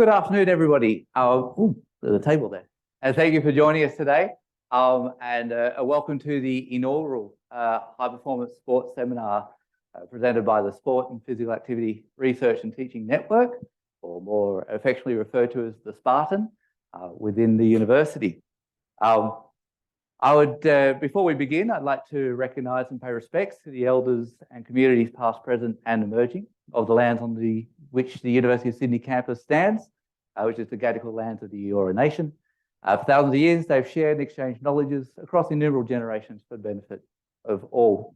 Good afternoon, everybody. There's a table there. And thank you for joining us today. A welcome to the inaugural High Performance Sports Seminar presented by the Sport and Physical Activity Research and Teaching Network, or more affectionately referred to as the SPARTAN, within the university. Before we begin, I'd like to recognise and pay respects to the elders and communities past, present and emerging of the lands on which the University of Sydney campus stands, which is the Gadigal lands of the Eora Nation. For thousands of years, they've shared and exchanged knowledges across innumerable generations for the benefit of all.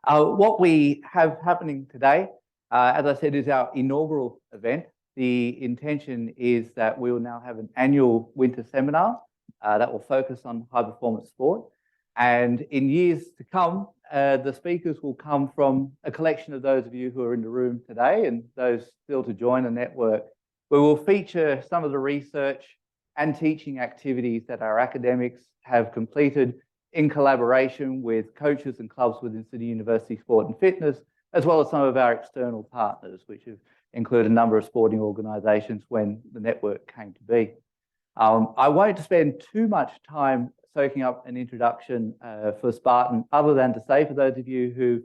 What we have happening today, as I said, is our inaugural event. The intention is that we will now have an annual winter seminar that will focus on high performance sport. And in years to come, the speakers will come from a collection of those of you who are in the room today and those still to join the network. We will feature some of the research and teaching activities that our academics have completed in collaboration with coaches and clubs within Sydney University Sport and Fitness, as well as some of our external partners, which have included a number of sporting organisations when the network came to be. I won't spend too much time soaking up an introduction for Spartan, other than to say for those of you who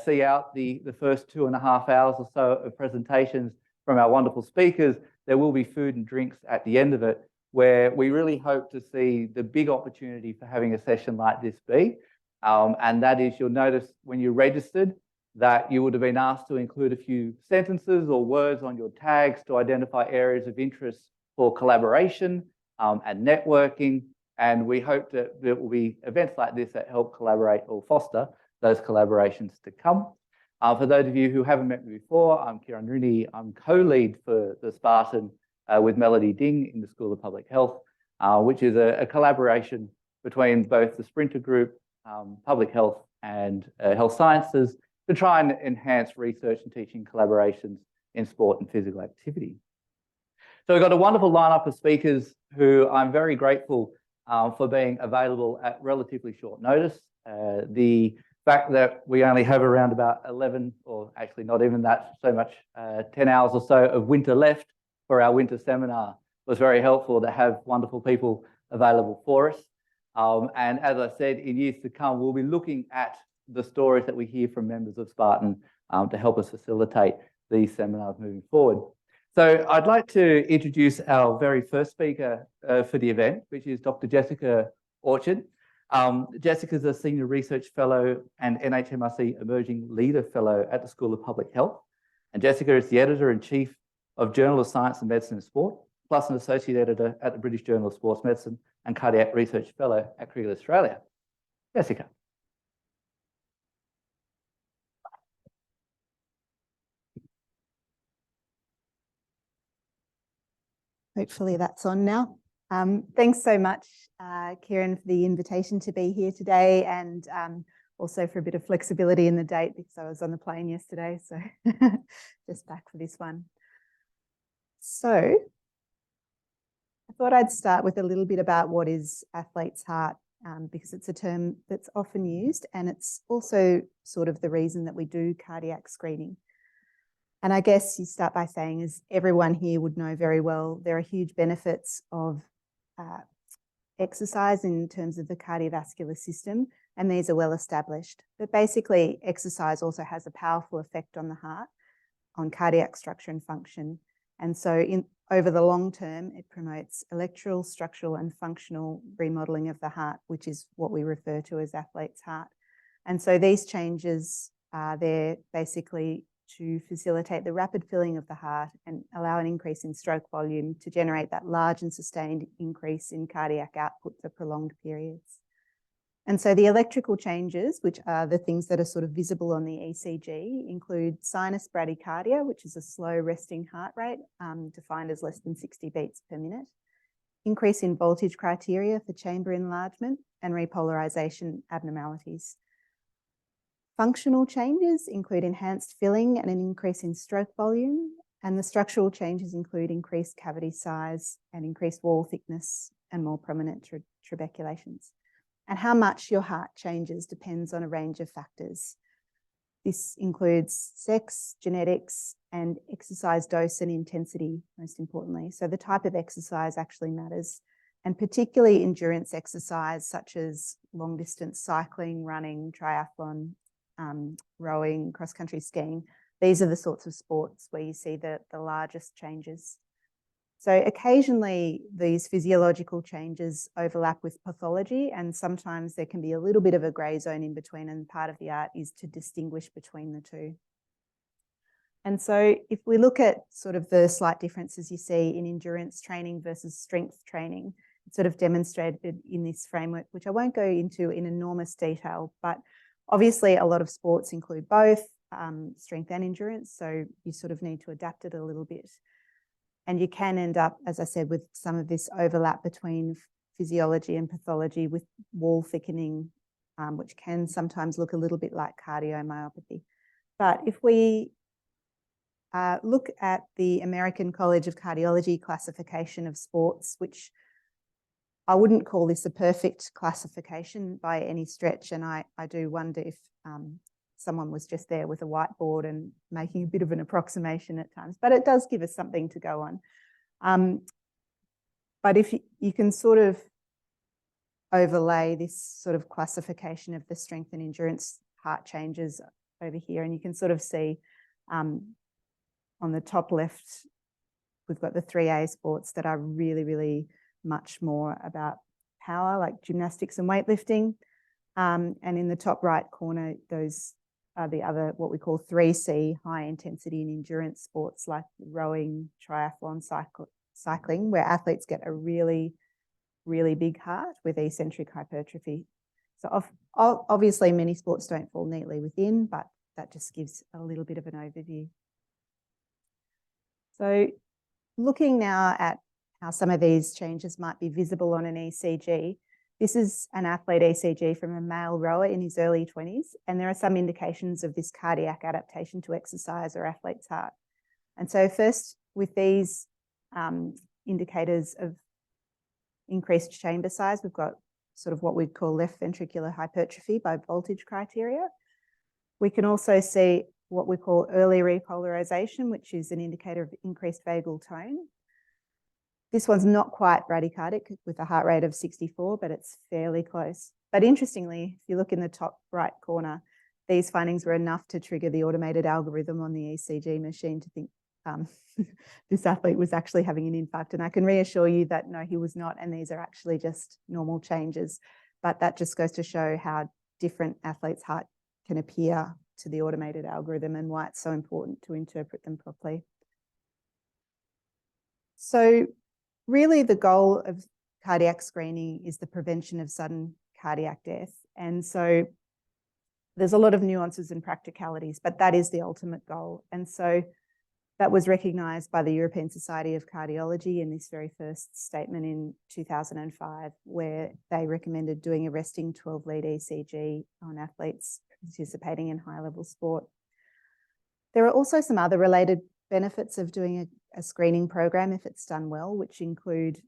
see out the first 2.5 hours or so of presentations from our wonderful speakers, there will be food and drinks at the end of it, where we really hope to see the big opportunity for having a session like this be. And that is, you'll notice when you registered that you would have been asked to include a few sentences or words on your tags to identify areas of interest for collaboration and networking. And we hope that there will be events like this that help collaborate or foster those collaborations to come. For those of you who haven't met me before, I'm Kieran Rooney. I'm co-lead for the Spartan with Melody Ding in the School of Public Health, which is a collaboration between both the Sprinter Group, Public Health and Health Sciences to try and enhance research and teaching collaborations in sport and physical activity. So we've got a wonderful lineup of speakers who I'm very grateful for being available at relatively short notice. The fact that we only have around about 11, or actually not even that so much, 10 hours or so of winter left for our winter seminar was very helpful to have wonderful people available for us. And as I said, in years to come, we'll be looking at the stories that we hear from members of Spartan to help us facilitate these seminars moving forward. So I'd like to introduce our very first speaker for the event, which is Dr. Jessica Orchard. Jessica is a Senior Research Fellow and NHMRC Emerging Leader Fellow at the School of Public Health. And Jessica is the Editor-in-Chief of Journal of Science and Medicine and Sport, plus an Associate Editor at the British Journal of Sports Medicine and Cardiac Research Fellow at Cricket Australia. Jessica. Hopefully that's on now. Thanks so much, Kieran, for the invitation to be here today, and also for a bit of flexibility in the date because I was on the plane yesterday, so just back for this one. So I thought I'd start with a little bit about what is athlete's heart, because it's a term that's often used, and it's also sort of the reason that we do cardiac screening. And I guess you start by saying, as everyone here would know very well, there are huge benefits of exercise in terms of the cardiovascular system, and these are well established. But basically, exercise also has a powerful effect on the heart, on cardiac structure and function. And so over the long term, it promotes electrical, structural and functional remodeling of the heart, which is what we refer to as athlete's heart. And so these changes are there basically to facilitate the rapid filling of the heart and allow an increase in stroke volume to generate that large and sustained increase in cardiac output for prolonged periods. And so the electrical changes, which are the things that are sort of visible on the ECG, include sinus bradycardia, which is a slow resting heart rate defined as less than 60 beats per minute, increase in voltage criteria for chamber enlargement and repolarization abnormalities. Functional changes include enhanced filling and an increase in stroke volume, and the structural changes include increased cavity size and increased wall thickness and more prominent trabeculations. And how much your heart changes depends on a range of factors. This includes sex, genetics, and exercise dose and intensity, most importantly. So the type of exercise actually matters, and particularly endurance exercise such as long distance cycling, running, triathlon, rowing, cross-country skiing. These are the sorts of sports where you see the largest changes. So occasionally these physiological changes overlap with pathology, and sometimes there can be a little bit of a grey zone in between, and part of the art is to distinguish between the two. And so if we look at sort of the slight differences you see in endurance training versus strength training, it's sort of demonstrated in this framework, which I won't go into in enormous detail, but obviously a lot of sports include both strength and endurance, so you sort of need to adapt it a little bit. And you can end up, as I said, with some of this overlap between physiology and pathology with wall thickening, which can sometimes look a little bit like cardiomyopathy. But if we look at the American College of Cardiology classification of sports, which I wouldn't call this a perfect classification by any stretch, and I do wonder if someone was just there with a whiteboard and making a bit of an approximation at times, but it does give us something to go on. But if you can sort of overlay this sort of classification of the strength and endurance heart changes over here, and you can sort of see on the top left, we've got the 3A sports that are really, really much more about power, like gymnastics and weightlifting. And in the top right corner, those are the other, what we call 3C, high intensity and endurance sports like rowing, triathlon, cycling, where athletes get a really, really big heart with eccentric hypertrophy. So obviously many sports don't fall neatly within, but that just gives a little bit of an overview. So looking now at how some of these changes might be visible on an ECG, this is an athlete ECG from a male rower in his early 20s, and there are some indications of this cardiac adaptation to exercise or athlete's heart. And so first, with these indicators of increased chamber size, we've got sort of what we'd call left ventricular hypertrophy by voltage criteria. We can also see what we call early repolarization, which is an indicator of increased vagal tone. This one's not quite bradycardic with a heart rate of 64, but it's fairly close. But interestingly, if you look in the top right corner, these findings were enough to trigger the automated algorithm on the ECG machine to think this athlete was actually having an infarct. And I can reassure you that no, he was not. And these are actually just normal changes. But that just goes to show how different athletes' heart can appear to the automated algorithm and why it's so important to interpret them properly. So really the goal of cardiac screening is the prevention of sudden cardiac death. And so there's a lot of nuances and practicalities, but that is the ultimate goal. And so that was recognised by the European Society of Cardiology in this very first statement in 2005, where they recommended doing a resting 12-lead ECG on athletes participating in high-level sport. There are also some other related benefits of doing a screening program if it's done well, which include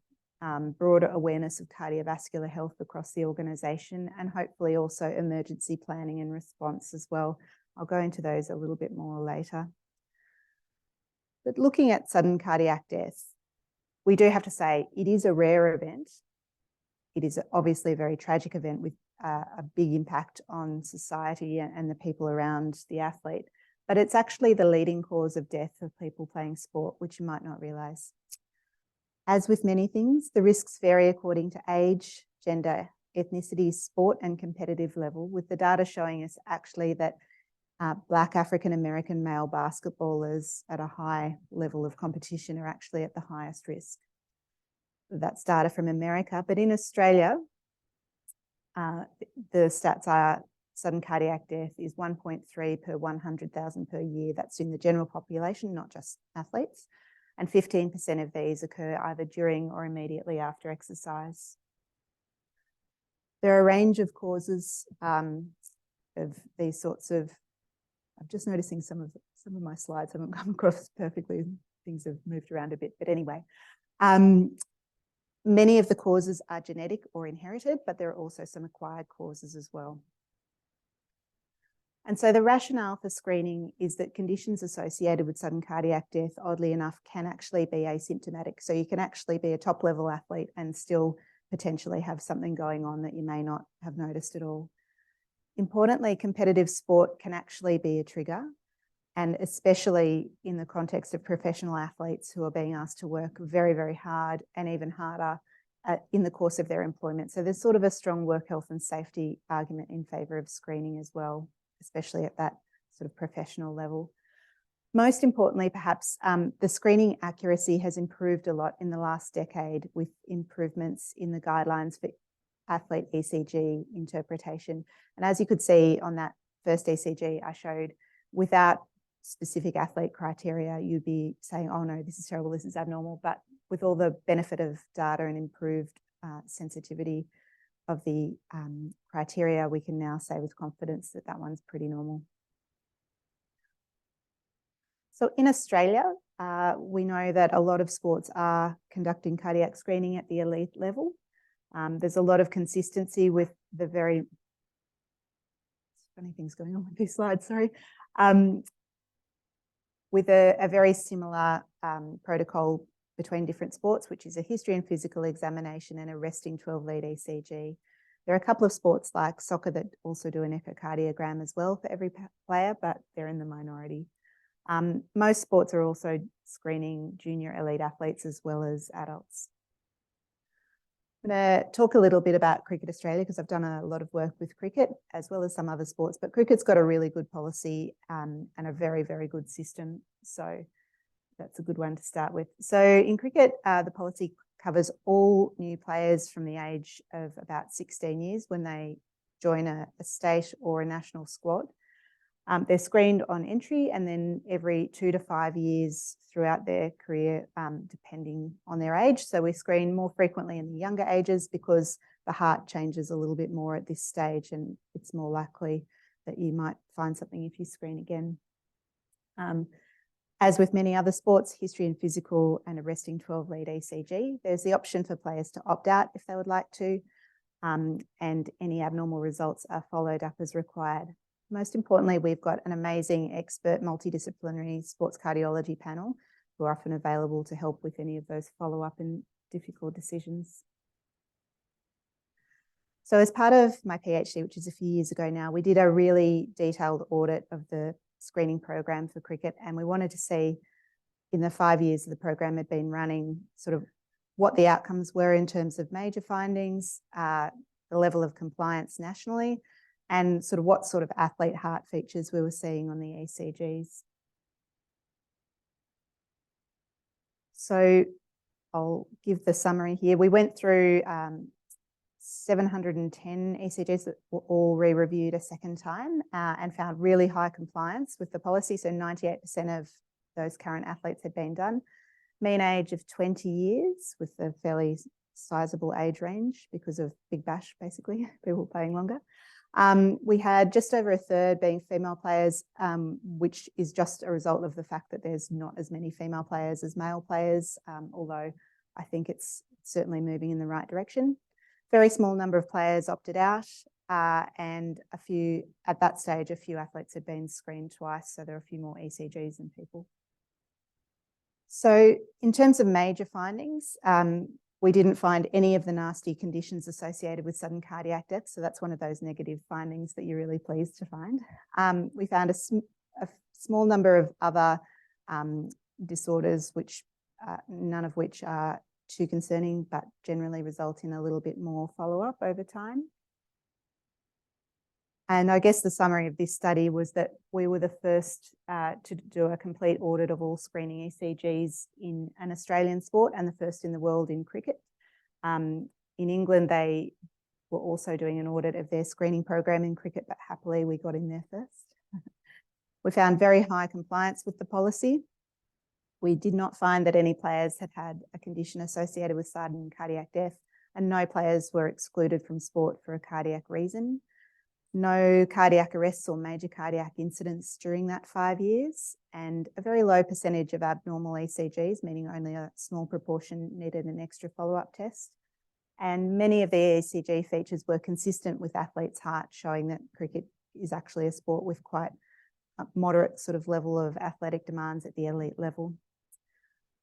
broader awareness of cardiovascular health across the organisation and hopefully also emergency planning and response as well. I'll go into those a little bit more later. But looking at sudden cardiac death, we do have to say it is a rare event. It is obviously a very tragic event with a big impact on society and the people around the athlete. But it's actually the leading cause of death of people playing sport, which you might not realise. As with many things, the risks vary according to age, gender, ethnicity, sport and competitive level, with the data showing us actually that Black African-American male basketballers at a high level of competition are actually at the highest risk. That's data from America, but in Australia, the stats are sudden cardiac death is 1.3 per 100,000 per year. That's in the general population, not just athletes. And 15% of these occur either during or immediately after exercise. There are a range of causes of these sorts of, I'm just noticing some of my slides haven't come across perfectly. Things have moved around a bit, but anyway. Many of the causes are genetic or inherited, but there are also some acquired causes as well. And so the rationale for screening is that conditions associated with sudden cardiac death, oddly enough, can actually be asymptomatic. So you can actually be a top-level athlete and still potentially have something going on that you may not have noticed at all. Importantly, competitive sport can actually be a trigger, and especially in the context of professional athletes who are being asked to work very, very hard and even harder in the course of their employment. So there's sort of a strong work health and safety argument in favour of screening as well, especially at that sort of professional level. Most importantly, perhaps, the screening accuracy has improved a lot in the last decade with improvements in the guidelines for athlete ECG interpretation. And as you could see on that first ECG I showed, without specific athlete criteria, you'd be saying, oh no, this is terrible, this is abnormal. But with all the benefit of data and improved sensitivity of the criteria, we can now say with confidence that that one's pretty normal. So in Australia, we know that a lot of sports are conducting cardiac screening at the elite level. There's a lot of consistency with the very funny things going on with these slides, sorry. With a very similar protocol between different sports, which is a history and physical examination and a resting 12-lead ECG. There are a couple of sports like soccer that also do an echocardiogram as well for every player, but they're in the minority. Most sports are also screening junior elite athletes as well as adults. I'm going to talk a little bit about Cricket Australia because I've done a lot of work with cricket as well as some other sports, but cricket's got a really good policy and a very, very good system. So that's a good one to start with. So in cricket, the policy covers all new players from the age of about 16 years when they join a state or a national squad. They're screened on entry and then every 2 to 5 years throughout their career, depending on their age. So we screen more frequently in the younger ages because the heart changes a little bit more at this stage and it's more likely that you might find something if you screen again. As with many other sports, history and physical and a resting 12-lead ECG, there's the option for players to opt out if they would like to, and any abnormal results are followed up as required. Most importantly, we've got an amazing expert multidisciplinary sports cardiology panel who are often available to help with any of those follow-up and difficult decisions. So as part of my PhD, which is a few years ago now, we did a really detailed audit of the screening program for cricket, and we wanted to see in the 5 years the program had been running sort of what the outcomes were in terms of major findings, the level of compliance nationally, and sort of what sort of athlete heart features we were seeing on the ECGs. So I'll give the summary here. We went through 710 ECGs that were all re-reviewed a second time and found really high compliance with the policy. So 98% of those current athletes had been done. Mean age of 20 years with a fairly sizable age range because of Big Bash, basically, people playing longer. We had just over a third being female players, which is just a result of the fact that there's not as many female players as male players, although I think it's certainly moving in the right direction. Very small number of players opted out, and at that stage, a few athletes had been screened twice, so there are a few more ECGs than people. So in terms of major findings, we didn't find any of the nasty conditions associated with sudden cardiac death. So that's one of those negative findings that you're really pleased to find. We found a small number of other disorders, which none of which are too concerning, but generally result in a little bit more follow-up over time. And I guess the summary of this study was that we were the first to do a complete audit of all screening ECGs in an Australian sport and the first in the world in cricket. In England, they were also doing an audit of their screening program in cricket, but happily we got in there first. We found very high compliance with the policy. We did not find that any players had had a condition associated with sudden cardiac death, and no players were excluded from sport for a cardiac reason. No cardiac arrests or major cardiac incidents during that 5 years, and a very low percentage of abnormal ECGs, meaning only a small proportion needed an extra follow-up test. And many of the ECG features were consistent with athletes' heart, showing that cricket is actually a sport with quite a moderate sort of level of athletic demands at the elite level.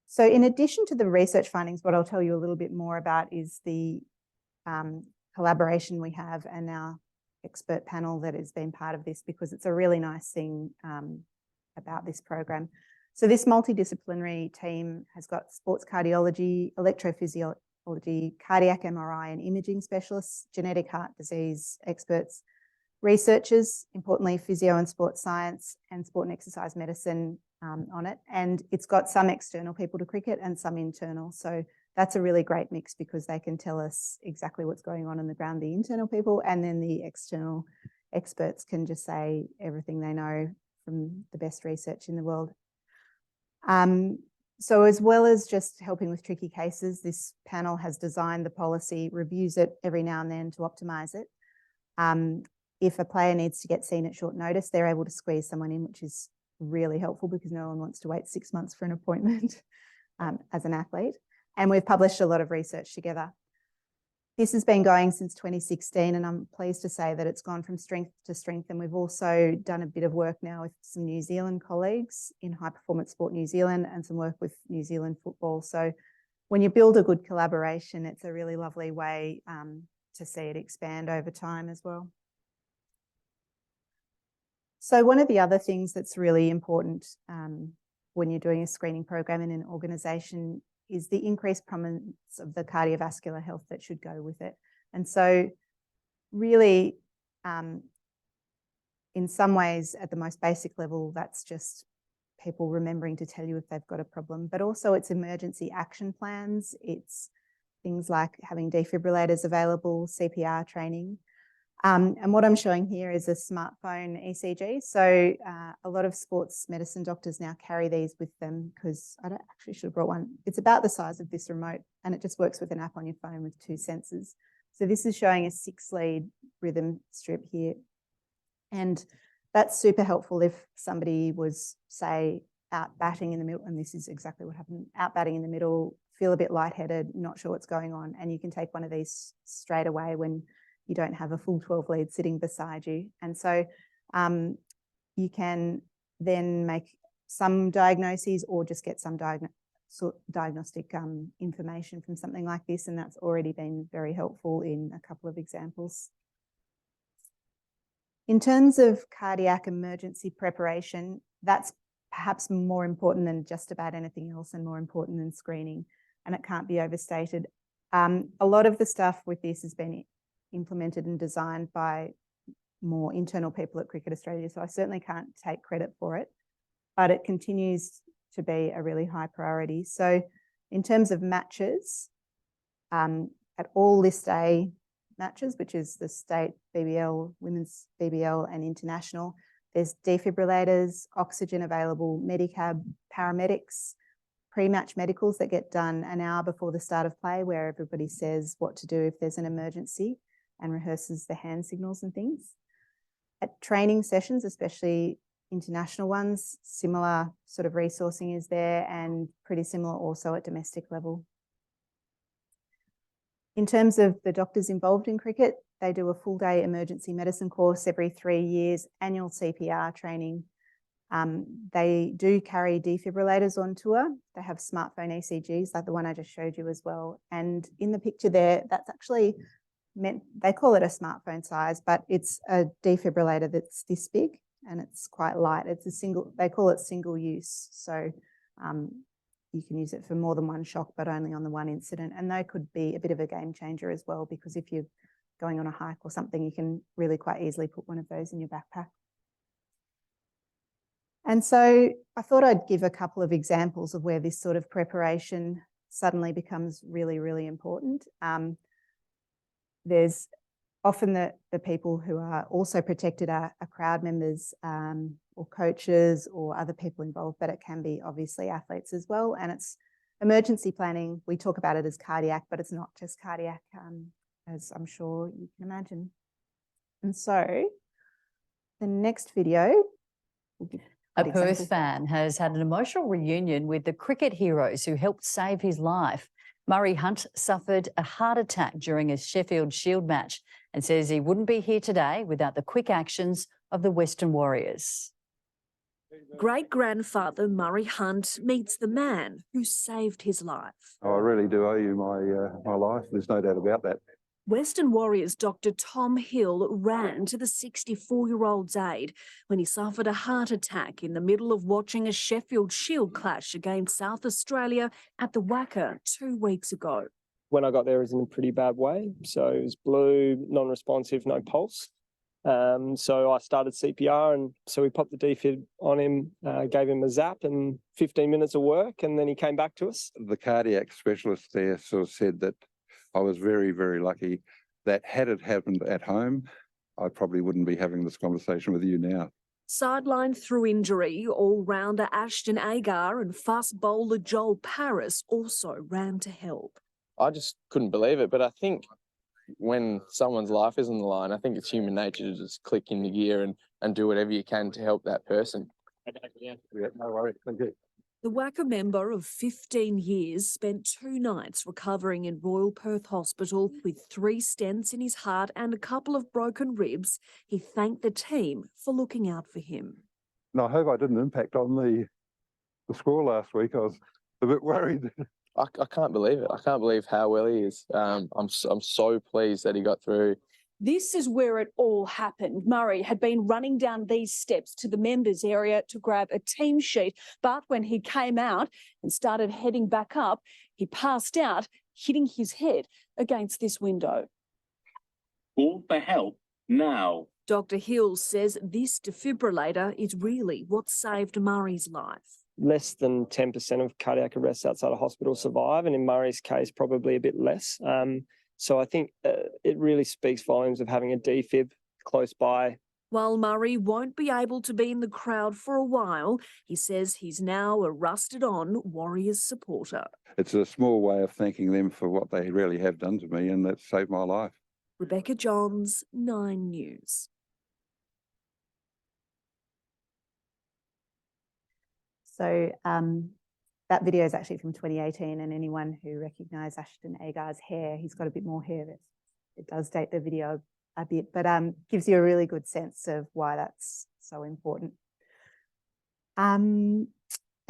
So in addition to the research findings, what I'll tell you a little bit more about is the collaboration we have and our expert panel that has been part of this, because it's a really nice thing about this program. So this multidisciplinary team has got sports cardiology, electrophysiology, cardiac MRI and imaging specialists, genetic heart disease experts, researchers, importantly physio and sports science and sport and exercise medicine on it. And it's got some external people to cricket and some internal. So that's a really great mix, because they can tell us exactly what's going on the ground, the internal people, and then the external experts can just say everything they know from the best research in the world. So as well as just helping with tricky cases, this panel has designed the policy, reviews it every now and then to optimise it. If a player needs to get seen at short notice, they're able to squeeze someone in, which is really helpful because no one wants to wait 6 months for an appointment as an athlete. And we've published a lot of research together. This has been going since 2016, and I'm pleased to say that it's gone from strength to strength. And we've also done a bit of work now with some New Zealand colleagues in High Performance Sport New Zealand and some work with New Zealand football. So when you build a good collaboration, it's a really lovely way to see it expand over time as well. So one of the other things that's really important when you're doing a screening program in an organisation is the increased prominence of the cardiovascular health that should go with it. And so really, in some ways, at the most basic level, that's just people remembering to tell you if they've got a problem, but also it's emergency action plans. It's things like having defibrillators available, CPR training. And what I'm showing here is a smartphone ECG. So a lot of sports medicine doctors now carry these with them, because I actually should have brought one. It's about the size of this remote, and it just works with an app on your phone with 2 sensors. So this is showing a 6-lead rhythm strip here. And that's super helpful if somebody was, say, out batting in the middle, and this is exactly what happened, out batting in the middle, feel a bit lightheaded, not sure what's going on, and you can take one of these straight away when you don't have a full 12 lead sitting beside you. And so you can then make some diagnoses or just get some diagnostic information from something like this. And that's already been very helpful in a couple of examples. In terms of cardiac emergency preparation, that's perhaps more important than just about anything else and more important than screening, and it can't be overstated. A lot of the stuff with this has been implemented and designed by more internal people at Cricket Australia, so I certainly can't take credit for it, but it continues to be a really high priority. So in terms of matches, at all List A matches, which is the state BBL, women's BBL and international, there's defibrillators, oxygen available, Medicab, paramedics, pre-match medicals that get done an hour before the start of play, where everybody says what to do if there's an emergency and rehearses the hand signals and things. At training sessions, especially international ones, similar sort of resourcing is there, and pretty similar also at domestic level. In terms of the doctors involved in cricket, they do a full day emergency medicine course every 3 years, annual CPR training. They do carry defibrillators on tour. They have smartphone ECGs like the one I just showed you as well. And in the picture there, that's actually meant, they call it a smartphone size, but it's a defibrillator that's this big and it's quite light. It's a single, they call it single use. So you can use it for more than one shock, but only on the one incident. And they could be a bit of a game changer as well, because if you're going on a hike or something, you can really quite easily put one of those in your backpack. And so I thought I'd give a couple of examples of where this sort of preparation suddenly becomes really, really important. There's often the people who are also protected are crowd members or coaches or other people involved, but it can be obviously athletes as well. And it's emergency planning. We talk about it as cardiac, but it's not just cardiac, as I'm sure you can imagine. And so the next video will be a Perth fan has had an emotional reunion with the cricket heroes who helped save his life. Murray Hunt suffered a heart attack during a Sheffield Shield match and says he wouldn't be here today without the quick actions of the Western Warriors. Great-grandfather Murray Hunt meets the man who saved his life. I really do owe you my life. There's no doubt about that. Western Warriors Dr. Tom Hill ran to the 64-year-old's aid when he suffered a heart attack in the middle of watching a Sheffield Shield clash against South Australia at the Wacker 2 weeks ago. When I got there, it was in a pretty bad way. So it was blue, non-responsive, no pulse. So I started CPR, and so we popped the defib on him, gave him a zap and 15 minutes of work, and then he came back to us. The cardiac specialist there sort of said that I was very, very lucky that had it happened at home, I probably wouldn't be having this conversation with you now. Sidelined through injury, all-rounder Ashton Agar and fast bowler Joel Paris also ran to help. I just couldn't believe it, but I think when someone's life is on the line, I think it's human nature to just click into gear and do whatever you can to help that person. Yeah, no worries. Thank you. The Wacker member of 15 years spent 2 nights recovering in Royal Perth Hospital with 3 stents in his heart and a couple of broken ribs. He thanked the team for looking out for him. And I hope I didn't impact on the score last week. I was a bit worried. I can't believe it. I can't believe how well he is. I'm so pleased that he got through. This is where it all happened. Murray had been running down these steps to the members area to grab a team sheet, but when he came out and started heading back up, he passed out, hitting his head against this window. Call for help now. Dr. Hill says this defibrillator is really what saved Murray's life. Less than 10% of cardiac arrests outside of hospital survive, and in Murray's case, probably a bit less. So I think it really speaks volumes of having a defib close by. While Murray won't be able to be in the crowd for a while, he says he's now a rusted-on Warriors supporter. It's a small way of thanking them for what they really have done to me, and that saved my life. Rebecca Johns, 9 News. So that video is actually from 2018, and anyone who recognised Ashton Agar's hair, he's got a bit more hair. It does date the video a bit, but gives you a really good sense of why that's so important. And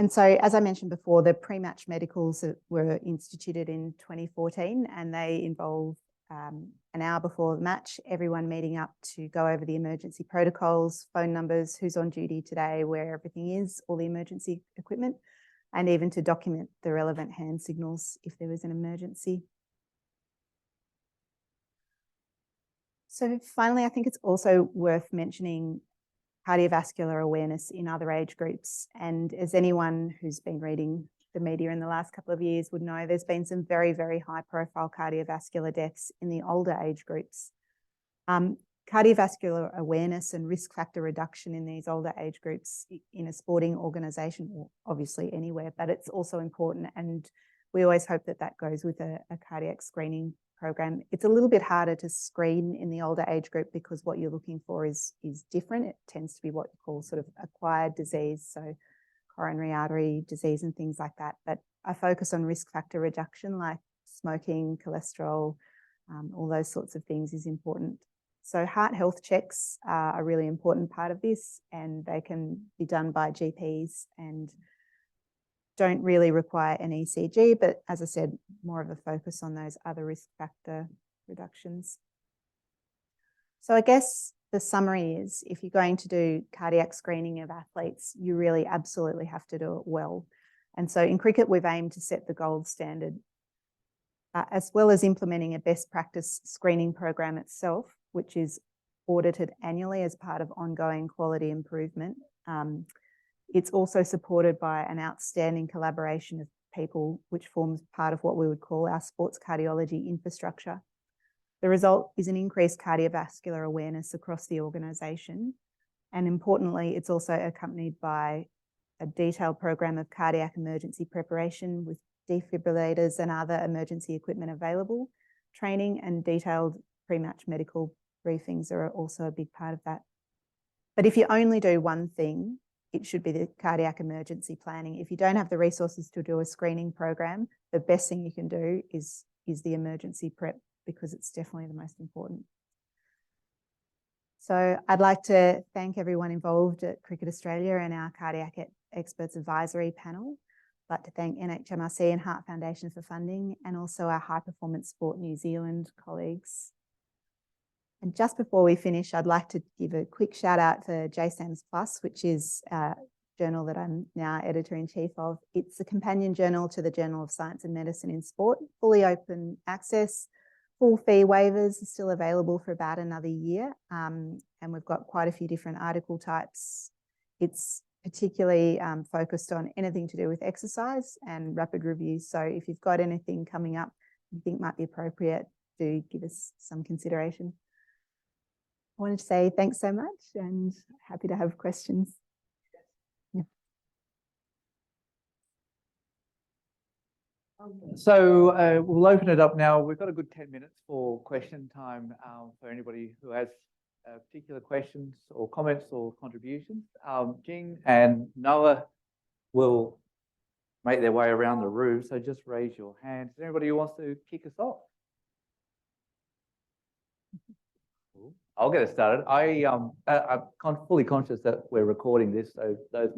so, as I mentioned before, the pre-match medicals were instituted in 2014, and they involve an hour before the match, everyone meeting up to go over the emergency protocols, phone numbers, who's on duty today, where everything is, all the emergency equipment, and even to document the relevant hand signals if there was an emergency. So finally, I think it's also worth mentioning cardiovascular awareness in other age groups. And as anyone who's been reading the media in the last couple of years would know, there's been some very, very high profile cardiovascular deaths in the older age groups. Cardiovascular awareness and risk factor reduction in these older age groups in a sporting organisation, or obviously anywhere, but it's also important. And we always hope that that goes with a cardiac screening program. It's a little bit harder to screen in the older age group because what you're looking for is different. It tends to be what you call sort of acquired disease, so coronary artery disease and things like that. But a focus on risk factor reduction like smoking, cholesterol, all those sorts of things is important. So heart health checks are a really important part of this, and they can be done by GPs and don't really require an ECG, but as I said, more of a focus on those other risk factor reductions. So I guess the summary is, if you're going to do cardiac screening of athletes, you really absolutely have to do it well. And so in cricket, we've aimed to set the gold standard, as well as implementing a best practice screening program itself, which is audited annually as part of ongoing quality improvement. It's also supported by an outstanding collaboration of people, which forms part of what we would call our sports cardiology infrastructure. The result is an increased cardiovascular awareness across the organisation. And importantly, it's also accompanied by a detailed program of cardiac emergency preparation with defibrillators and other emergency equipment available. Training and detailed pre-match medical briefings are also a big part of that. But if you only do one thing, it should be the cardiac emergency planning. If you don't have the resources to do a screening program, the best thing you can do is the emergency prep, because it's definitely the most important. So I'd like to thank everyone involved at Cricket Australia and our Cardiac Experts Advisory Panel. I'd like to thank NHMRC and Heart Foundation for funding, and also our High Performance Sport New Zealand colleagues. And just before we finish, I'd like to give a quick shout out for JSAMS Plus, which is a journal that I'm now editor-in-chief of. It's a companion journal to the Journal of Science and Medicine in Sport, fully open access. Full fee waivers are still available for about another year. And we've got quite a few different article types. It's particularly focused on anything to do with exercise and rapid reviews. So if you've got anything coming up you think might be appropriate, do give us some consideration. I wanted to say thanks so much and happy to have questions. Yeah. So we'll open it up now. We've got a good 10 minutes for question time for anybody who has particular questions or comments or contributions. Jing and Noah will make their way around the room, so just raise your hand. Is there anybody who wants to kick us off? I'll get us started. I'm fully conscious that we're recording this, so those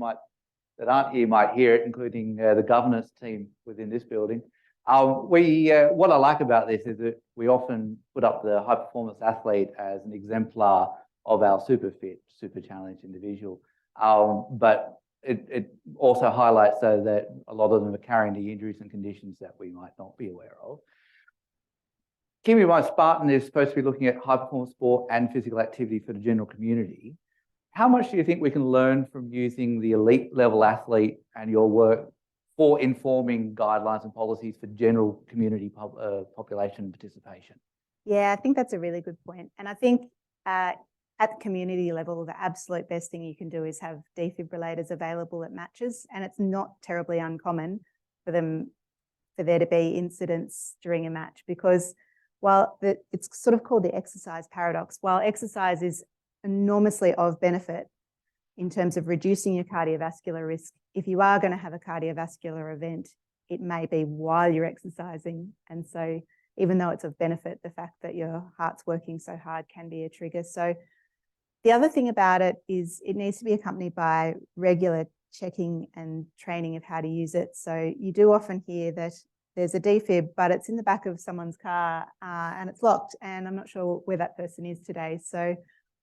that aren't here might hear it, including the governance team within this building. What I like about this is that we often put up the high performance athlete as an exemplar of our super fit, super challenged individual. But it also highlights so that a lot of them are carrying the injuries and conditions that we might not be aware of. Keeping in mind, Spartan is supposed to be looking at high performance sport and physical activity for the general community. How much do you think we can learn from using the elite level athlete and your work for informing guidelines and policies for general community population participation? Yeah, I think that's a really good point. And I think at the community level, the absolute best thing you can do is have defibrillators available at matches. And it's not terribly uncommon for there to be incidents during a match, because while it's sort of called the exercise paradox, while exercise is enormously of benefit in terms of reducing your cardiovascular risk, if you are going to have a cardiovascular event, it may be while you're exercising. And so even though it's of benefit, the fact that your heart's working so hard can be a trigger. So the other thing about it is it needs to be accompanied by regular checking and training of how to use it. So you do often hear that there's a defib, but it's in the back of someone's car and it's locked, and I'm not sure where that person is today. So,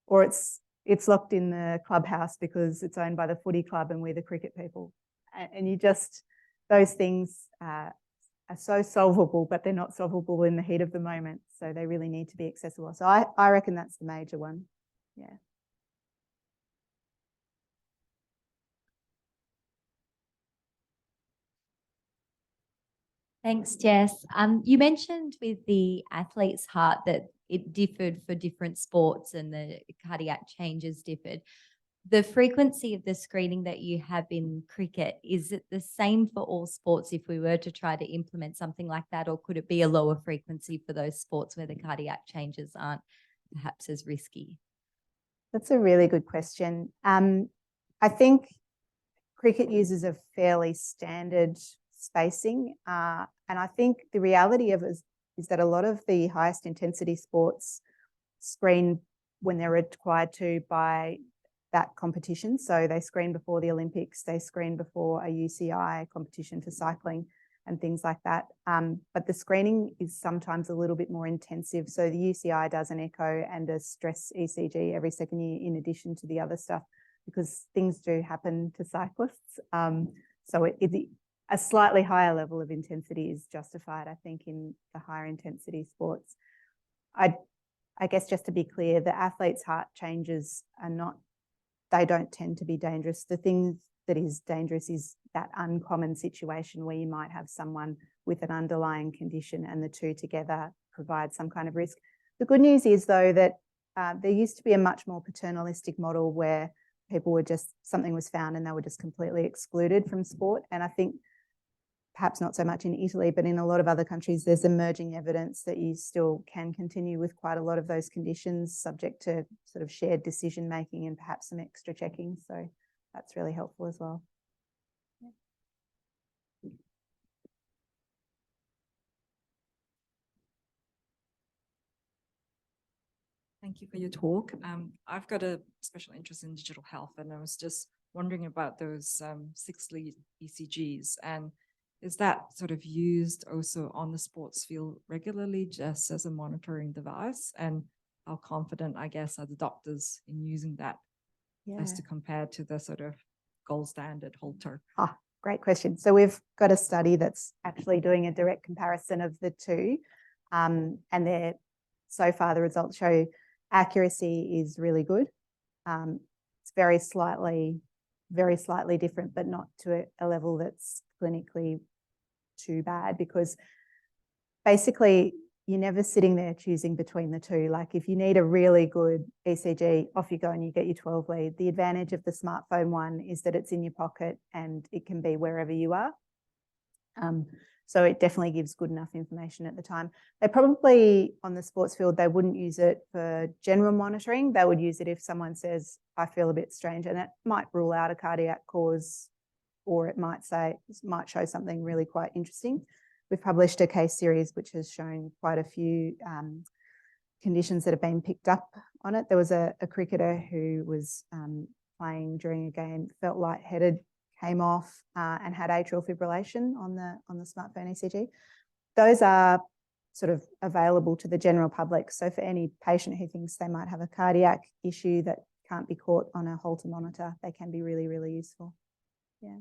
or it's locked in the clubhouse because it's owned by the footy club and we're the cricket people. And you just, those things are so solvable, but they're not solvable in the heat of the moment. So they really need to be accessible. So I reckon that's the major one. Yeah. Thanks, Jess. You mentioned with the athlete's heart that it differed for different sports and the cardiac changes differed. The frequency of the screening that you have in cricket, is it the same for all sports if we were to try to implement something like that, or could it be a lower frequency for those sports where the cardiac changes aren't perhaps as risky? That's a really good question. I think cricket uses a fairly standard spacing. And I think the reality of it is that a lot of the highest intensity sports screen when they're required to by that competition. So they screen before the Olympics, they screen before a UCI competition for cycling and things like that. But the screening is sometimes a little bit more intensive. So the UCI does an echo and a stress ECG every second year in addition to the other stuff, because things do happen to cyclists. So a slightly higher level of intensity is justified, I think, in the higher intensity sports. I guess just to be clear, the athlete's heart changes they don't tend to be dangerous. The thing that is dangerous is that uncommon situation where you might have someone with an underlying condition and the two together provide some kind of risk. The good news is, though, that there used to be a much more paternalistic model where people something was found and they were just completely excluded from sport. And I think perhaps not so much in Italy, but in a lot of other countries, there's emerging evidence that you still can continue with quite a lot of those conditions, subject to sort of shared decision making and perhaps some extra checking. So that's really helpful as well. Yeah. Thank Thank you for your talk. I've got a special interest in digital health, and I was just wondering about those 6-lead ECGs. And is that sort of used also on the sports field regularly, just as a monitoring device? And how confident, I guess, are the doctors in using that as to compare to the sort of gold standard Holter? Great question. So we've got a study that's actually doing a direct comparison of the two. And so far the results show accuracy is really good. It's very slightly different, but not to a level that's clinically too bad, because basically you're never sitting there choosing between the two. Like if you need a really good ECG, off you go and you get your 12 lead. The advantage of the smartphone one is that it's in your pocket and it can be wherever you are. So it definitely gives good enough information at the time. They probably, on the sports field, they wouldn't use it for general monitoring. They would use it if someone says, I feel a bit strange, and it might rule out a cardiac cause, or it might show something really quite interesting. We've published a case series which has shown quite a few conditions that have been picked up on it. There was a cricketer who was playing during a game, felt lightheaded, came off and had atrial fibrillation on the smartphone ECG. Those are sort of available to the general public. So for any patient who thinks they might have a cardiac issue that can't be caught on a Holter monitor, they can be really, really useful. Yeah.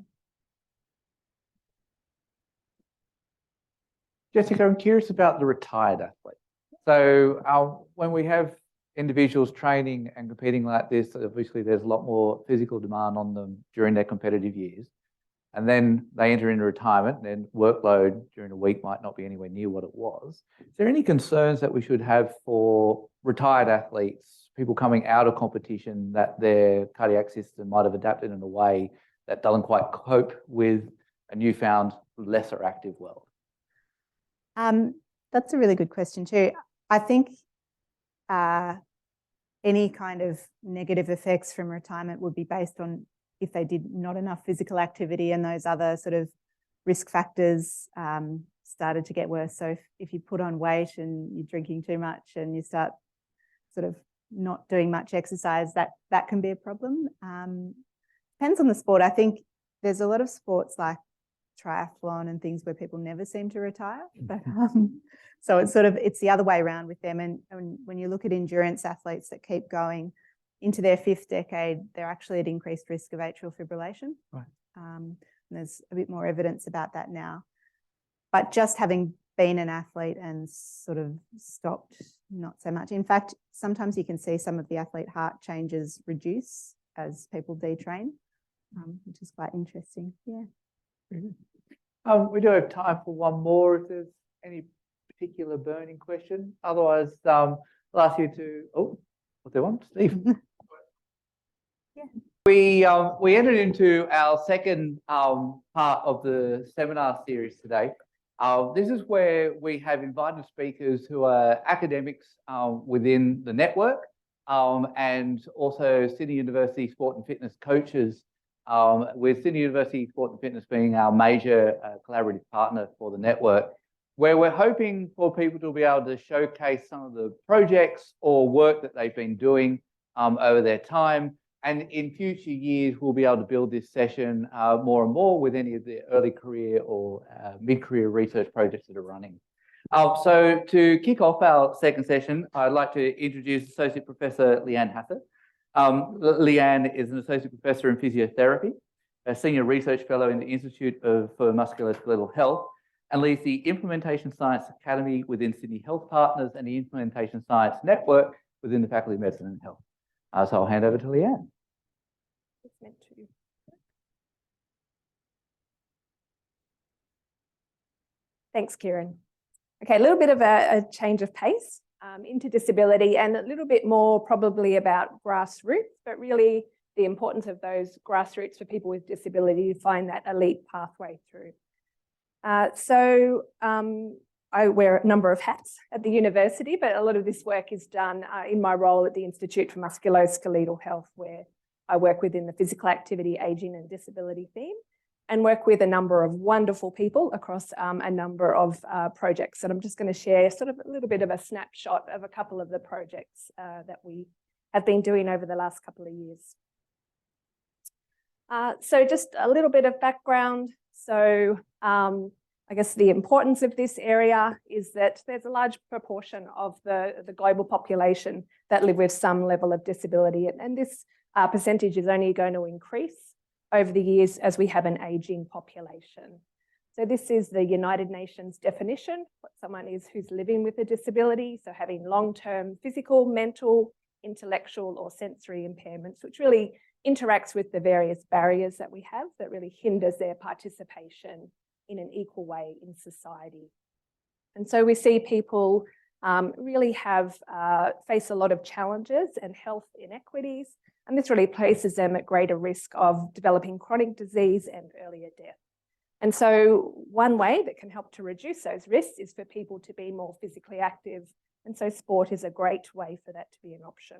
Jessica, I'm curious about the retired athlete. So when we have individuals training and competing like this, obviously there's a lot more physical demand on them during their competitive years. And then they enter into retirement, and then workload during a week might not be anywhere near what it was. Is there any concerns that we should have for retired athletes, people coming out of competition, that their cardiac system might have adapted in a way that doesn't quite cope with a newfound, lesser active world? That's a really good question too. I think any kind of negative effects from retirement would be based on if they did not enough physical activity and those other sort of risk factors started to get worse. So if you put on weight and you're drinking too much and you start sort of not doing much exercise, that can be a problem. Depends on the sport. I think there's a lot of sports like triathlon and things where people never seem to retire, but so it's the other way around with them. And when you look at endurance athletes that keep going into their 5th decade, they're actually at increased risk of atrial fibrillation. Right. And there's a bit more evidence about that now. But just having been an athlete and sort of stopped, not so much. In fact, sometimes you can see some of the athlete heart changes reduce as people detrain, which is quite interesting. Yeah. We do have time for one more if there's any particular burning question. Otherwise, I'll ask you to, what's there one? Steve. Yeah. We entered into our second part of the seminar series today. This is where we have invited speakers who are academics within the network and also Sydney University Sport and Fitness coaches, with Sydney University Sport and Fitness being our major collaborative partner for the network, where we're hoping for people to be able to showcase some of the projects or work that they've been doing over their time. And in future years, we'll be able to build this session more and more with any of the early career or mid-career research projects that are running. So to kick off our second session, I'd like to introduce Associate Professor Leanne Hassett. Leanne is an Associate Professor in Physiotherapy, a Senior Research Fellow in the Institute for Musculoskeletal Health, and leads the Implementation Science Academy within Sydney Health Partners and the Implementation Science Network within the Faculty of Medicine and Health. So I'll hand over to Leanne. It's meant to. Thanks, Kieran. Okay, a little bit of a change of pace into disability, and a little bit more probably about grassroots, but really the importance of those grassroots for people with disability to find that elite pathway through. I wear a number of hats at the university, but a lot of this work is done in my role at the Institute for Musculoskeletal Health, where I work within the physical activity, ageing and disability theme. and work with a number of wonderful people across a number of projects. And I'm just going to share sort of a little bit of a snapshot of a couple of the projects that we have been doing over the last couple of years. So just a little bit of background. So I guess the importance of this area is that there's a large proportion of the global population that live with some level of disability. And this percentage is only going to increase over the years as we have an aging population. So this is the United Nations definition, what someone is who's living with a disability. So having long-term physical, mental, intellectual or sensory impairments, which really interacts with the various barriers that we have that really hinders their participation in an equal way in society. And so we see people really face a lot of challenges and health inequities, and this really places them at greater risk of developing chronic disease and earlier death. And so one way that can help to reduce those risks is for people to be more physically active. And so sport is a great way for that to be an option.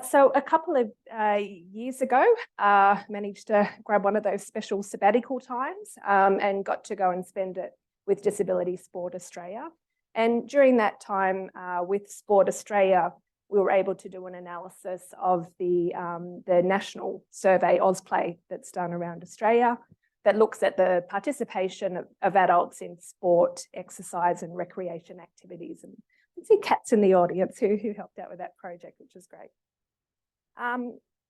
So a couple of years ago, managed to grab one of those special sabbatical times and got to go and spend it with Disability Sport Australia. And during that time with Sport Australia, we were able to do an analysis of the national survey AusPlay that's done around Australia that looks at the participation of adults in sport, exercise and recreation activities. And you can see Kat's in the audience who helped out with that project, which was great.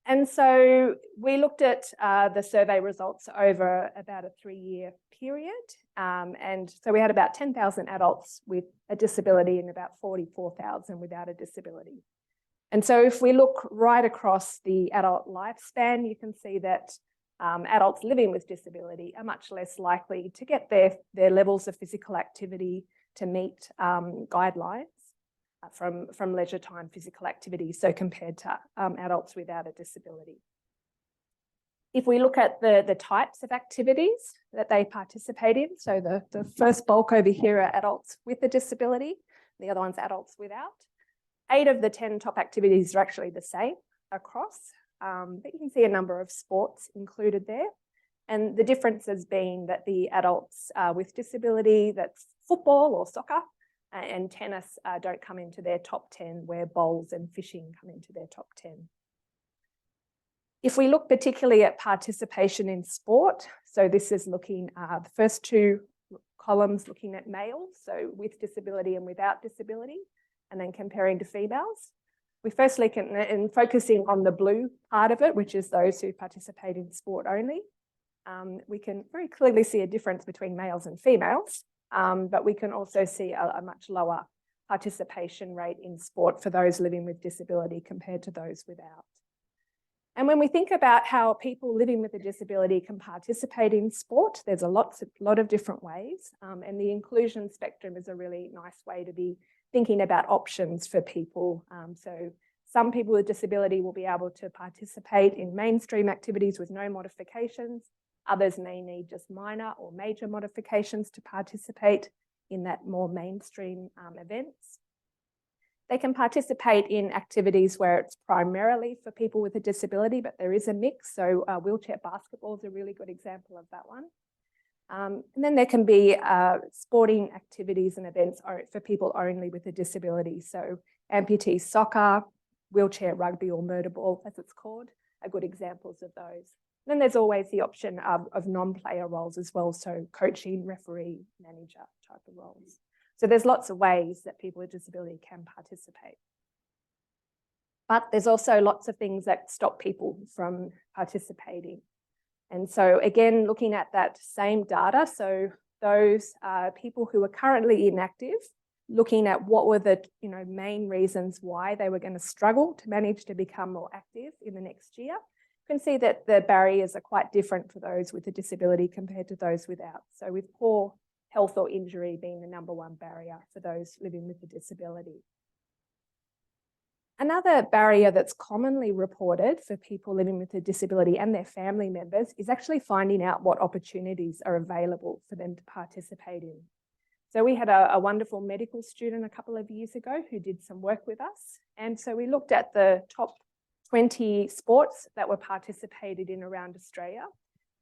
And so we looked at the survey results over about a 3-year period. And so we had about 10,000 adults with a disability and about 44,000 without a disability. And so if we look right across the adult lifespan, you can see that adults living with disability are much less likely to get their levels of physical activity to meet guidelines from leisure time physical activity, so compared to adults without a disability. If we look at the types of activities that they participate in, so the first bulk over here are adults with a disability, the other one's adults without. 8 of the 10 top activities are actually the same across, but you can see a number of sports included there. And the difference has been that the adults with disability, that's football or soccer, and tennis don't come into their top 10, where bowls and fishing come into their top 10. If we look particularly at participation in sport, so this is looking the first 2 columns looking at males, so with disability and without disability, and then comparing to females. We first look at and focusing on the blue part of it, which is those who participate in sport only. We can very clearly see a difference between males and females, but we can also see a much lower participation rate in sport for those living with disability compared to those without. And when we think about how people living with a disability can participate in sport, there's a lot of different ways, and the inclusion spectrum is a really nice way to be thinking about options for people. So some people with disability will be able to participate in mainstream activities with no modifications. Others may need just minor or major modifications to participate in that more mainstream events. They can participate in activities where it's primarily for people with a disability, but there is a mix. So wheelchair basketball is a really good example of that one. And then there can be sporting activities and events for people only with a disability. So amputee soccer, wheelchair rugby or murder ball, as it's called, are good examples of those. And then there's always the option of non-player roles as well. So coaching, referee, manager type of roles. So there's lots of ways that people with disability can participate. But there's also lots of things that stop people from participating. And so again, looking at that same data, so those people who are currently inactive, looking at what were the main reasons why they were going to struggle to manage to become more active in the next year, you can see that the barriers are quite different for those with a disability compared to those without. So with poor health or injury being the #1 barrier for those living with a disability. Another barrier that's commonly reported for people living with a disability and their family members is actually finding out what opportunities are available for them to participate in. So we had a wonderful medical student a couple of years ago who did some work with us. And so we looked at the top 20 sports that were participated in around Australia.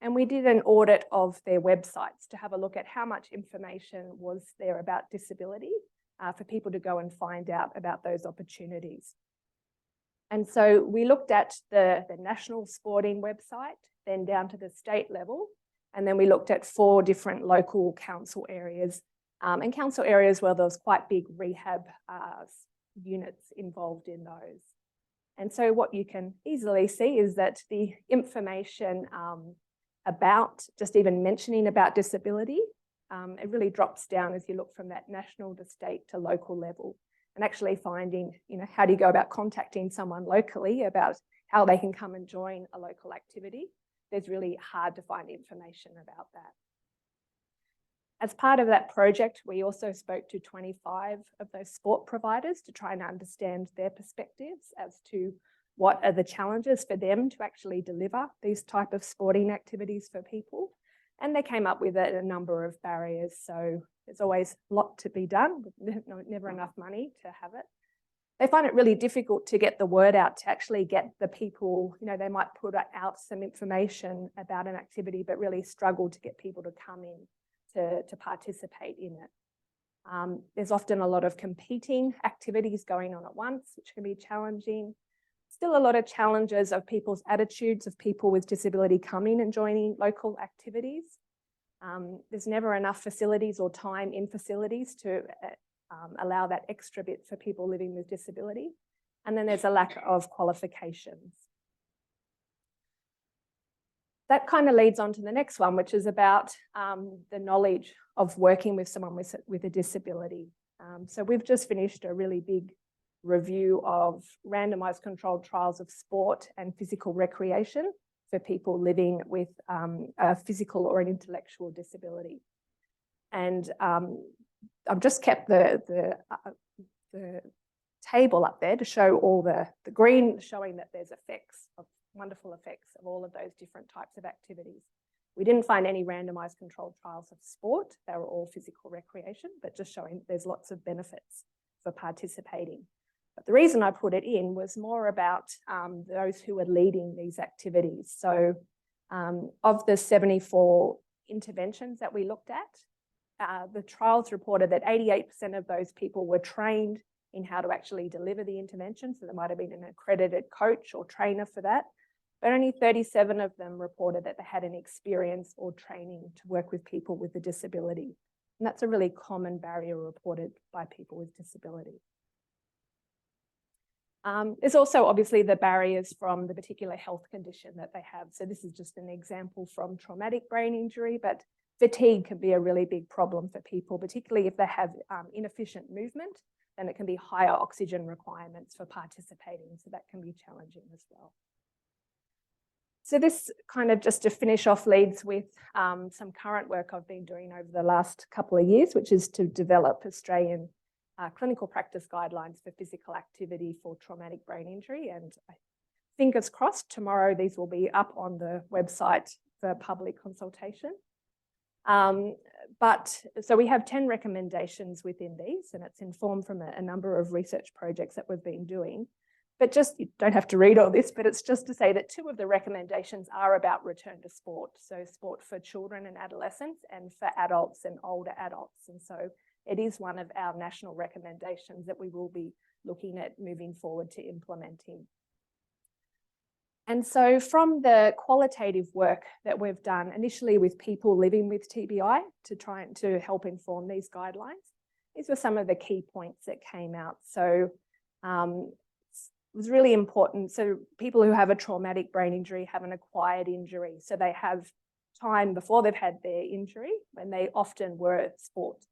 And we did an audit of their websites to have a look at how much information was there about disability for people to go and find out about those opportunities. And so we looked at the national sporting website, then down to the state level, and then we looked at 4 different local council areas, and council areas where there was quite big rehab units involved in those. And so what you can easily see is that the information about just even mentioning about disability, it really drops down as you look from that national to state to local level, and actually finding, how do you go about contacting someone locally about how they can come and join a local activity? There's really hard to find information about that. As part of that project, we also spoke to 25 of those sport providers to try and understand their perspectives as to what are the challenges for them to actually deliver these type of sporting activities for people. And they came up with a number of barriers. So there's always a lot to be done, never enough money to have it. They find it really difficult to get the word out, to actually get the people, they might put out some information about an activity, but really struggle to get people to come in to participate in it. There's often a lot of competing activities going on at once, which can be challenging. Still a lot of challenges of people's attitudes of people with disability coming and joining local activities. There's never enough facilities or time in facilities to allow that extra bit for people living with disability. And then there's a lack of qualifications. That kind of leads on to the next one, which is about the knowledge of working with someone with a disability. So we've just finished a really big review of randomised controlled trials of sport and physical recreation for people living with a physical or an intellectual disability. And I've just kept the table up there to show all the green showing that there's effects, of wonderful effects of all of those different types of activities. We didn't find any randomised controlled trials of sport. They were all physical recreation, but just showing there's lots of benefits for participating. But the reason I put it in was more about those who are leading these activities. So of the 74 interventions that we looked at, the trials reported that 88% of those people were trained in how to actually deliver the intervention. So there might have been an accredited coach or trainer for that. But only 37 of them reported that they had any experience or training to work with people with a disability. And that's a really common barrier reported by people with disability. There's also obviously the barriers from the particular health condition that they have. So this is just an example from traumatic brain injury, but fatigue can be a really big problem for people, particularly if they have inefficient movement, then it can be higher oxygen requirements for participating. So that can be challenging as well. So this kind of just to finish off leads with some current work I've been doing over the last couple of years, which is to develop Australian clinical practice guidelines for physical activity for traumatic brain injury. And fingers crossed, tomorrow these will be up on the website for public consultation. So we have 10 recommendations within these, and it's informed from a number of research projects that we've been doing. But just, you don't have to read all this, but it's just to say that 2 of the recommendations are about return to sport. So sport for children and adolescents and for adults and older adults. And so it is one of our national recommendations that we will be looking at moving forward to implementing. And so from the qualitative work that we've done initially with people living with TBI to try to help inform these guidelines, these were some of the key points that came out. So it was really important. So people who have a traumatic brain injury have an acquired injury. So they have time before they've had their injury when they often were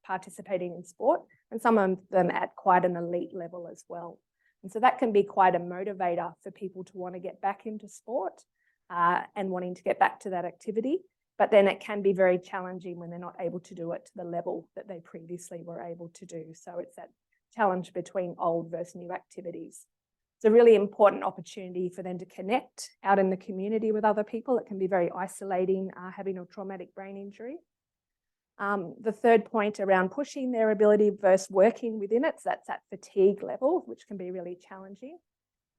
participating in sport, and some of them at quite an elite level as well. And so that can be quite a motivator for people to want to get back into sport and wanting to get back to that activity. But then it can be very challenging when they're not able to do it to the level that they previously were able to do. So it's that challenge between old versus new activities. It's a really important opportunity for them to connect out in the community with other people. It can be very isolating having a traumatic brain injury. The third point around pushing their ability versus working within it, so that's that fatigue level, which can be really challenging.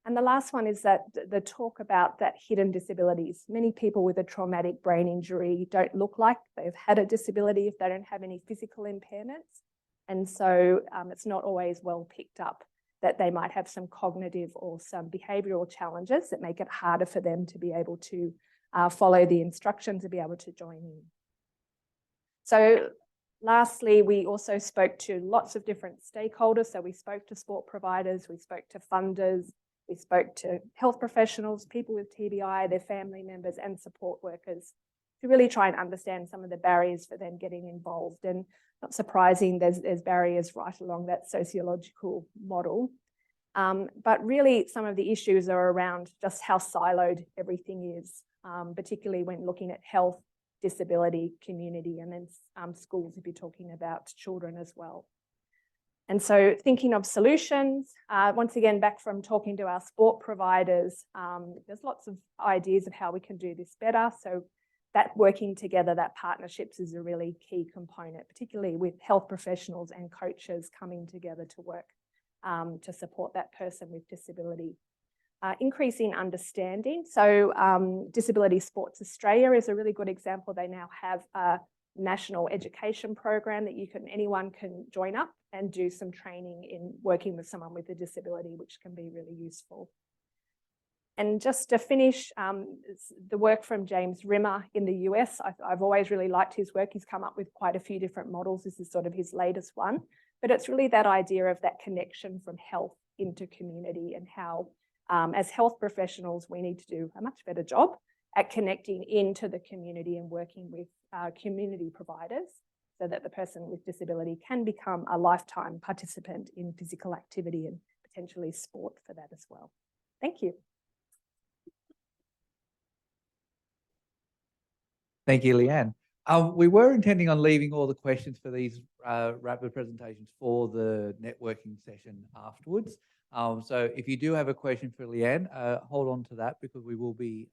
And the last one is that the talk about that hidden disabilities. Many people with a traumatic brain injury don't look like they've had a disability if they don't have any physical impairments. And so it's not always well picked up that they might have some cognitive or some behavioural challenges that make it harder for them to be able to follow the instructions, to be able to join in. So lastly, we also spoke to lots of different stakeholders. So we spoke to sport providers, we spoke to funders, we spoke to health professionals, people with TBI, their family members and support workers to really try and understand some of the barriers for them getting involved. And not surprising, there's barriers right along that sociological model. But really some of the issues are around just how siloed everything is, particularly when looking at health, disability, community, and then schools if you're talking about children as well. And so thinking of solutions, once again, back from talking to our sport providers, there's lots of ideas of how we can do this better. So that working together, that partnerships is a really key component, particularly with health professionals and coaches coming together to work to support that person with disability. Increasing understanding. So Disability Sports Australia is a really good example. They now have a national education program that anyone can join up and do some training in working with someone with a disability, which can be really useful. And just to finish, the work from James Rimmer in the US, I've always really liked his work. He's come up with quite a few different models. This is sort of his latest one, but it's really that idea of that connection from health into community and how as health professionals, we need to do a much better job at connecting into the community and working with community providers so that the person with disability can become a lifetime participant in physical activity and potentially sport for that as well. Thank you. Thank you, Leanne. We were intending on leaving all the questions for these rapid presentations for the networking session afterwards. So if you do have a question for Leanne, hold on to that because we will be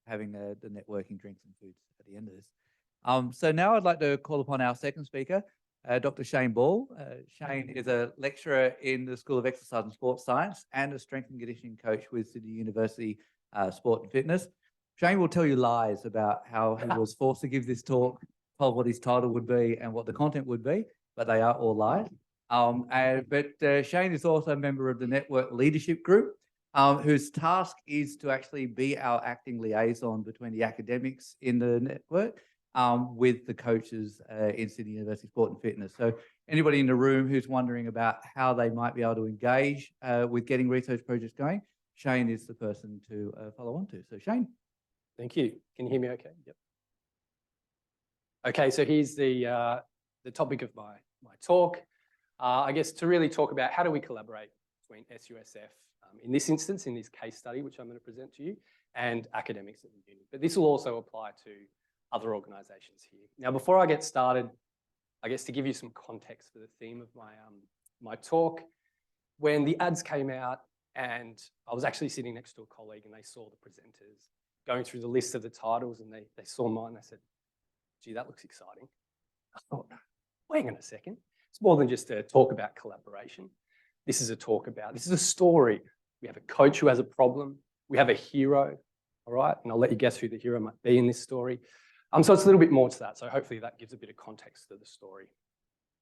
having the networking drinks and foods at the end of this. So now I'd like to call upon our second speaker, Dr. Shane Ball. Shane is a lecturer in the School of Exercise and Sports Science and a strength and conditioning coach with Sydney University Sport and Fitness. Shane will tell you lies about how he was forced to give this talk, told what his title would be and what the content would be, but they are all lies. But Shane is also a member of the Network Leadership Group, whose task is to actually be our acting liaison between the academics in the network with the coaches in Sydney University Sport and Fitness. So anybody in the room who's wondering about how they might be able to engage with getting research projects going, Shane is the person to follow on to. So Shane. Thank you. Can you hear me okay? Yep. Okay, so here's the topic of my talk. I guess to really talk about how do we collaborate between SUSF, in this instance, in this case study, which I'm going to present to you, and academics at the uni. But this will also apply to other organisations here. Now, before I get started, I guess to give you some context for the theme of my talk, when the ads came out and I was actually sitting next to a colleague and they saw the presenters going through the list of the titles and they saw mine, they said, gee, that looks exciting. I thought, wait a second. It's more than just a talk about collaboration. This is a story. We have a coach who has a problem. We have a hero, all right? And I'll let you guess who the hero might be in this story. So it's a little bit more to that. So hopefully that gives a bit of context to the story.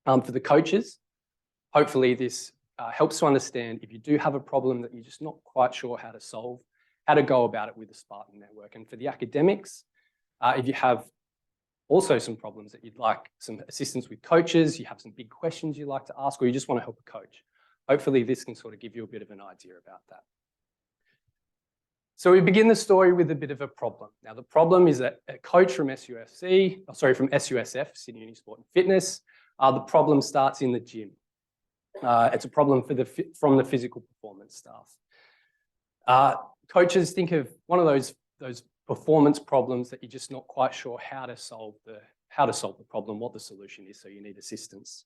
For the coaches, hopefully this helps to understand if you do have a problem that you're just not quite sure how to solve, how to go about it with the SPARTAN network. And for the academics, if you have also some problems that you'd like some assistance with coaches, you have some big questions you'd like to ask, or you just want to help a coach. Hopefully this can sort of give you a bit of an idea about that. So we begin the story with a bit of a problem. Now the problem is that a coach from SUSF, Sydney Uni Sport and Fitness, the problem starts in the gym. It's a problem from the physical performance staff. Coaches think of one of those performance problems that you're just not quite sure how to solve the problem, what the solution is, so you need assistance.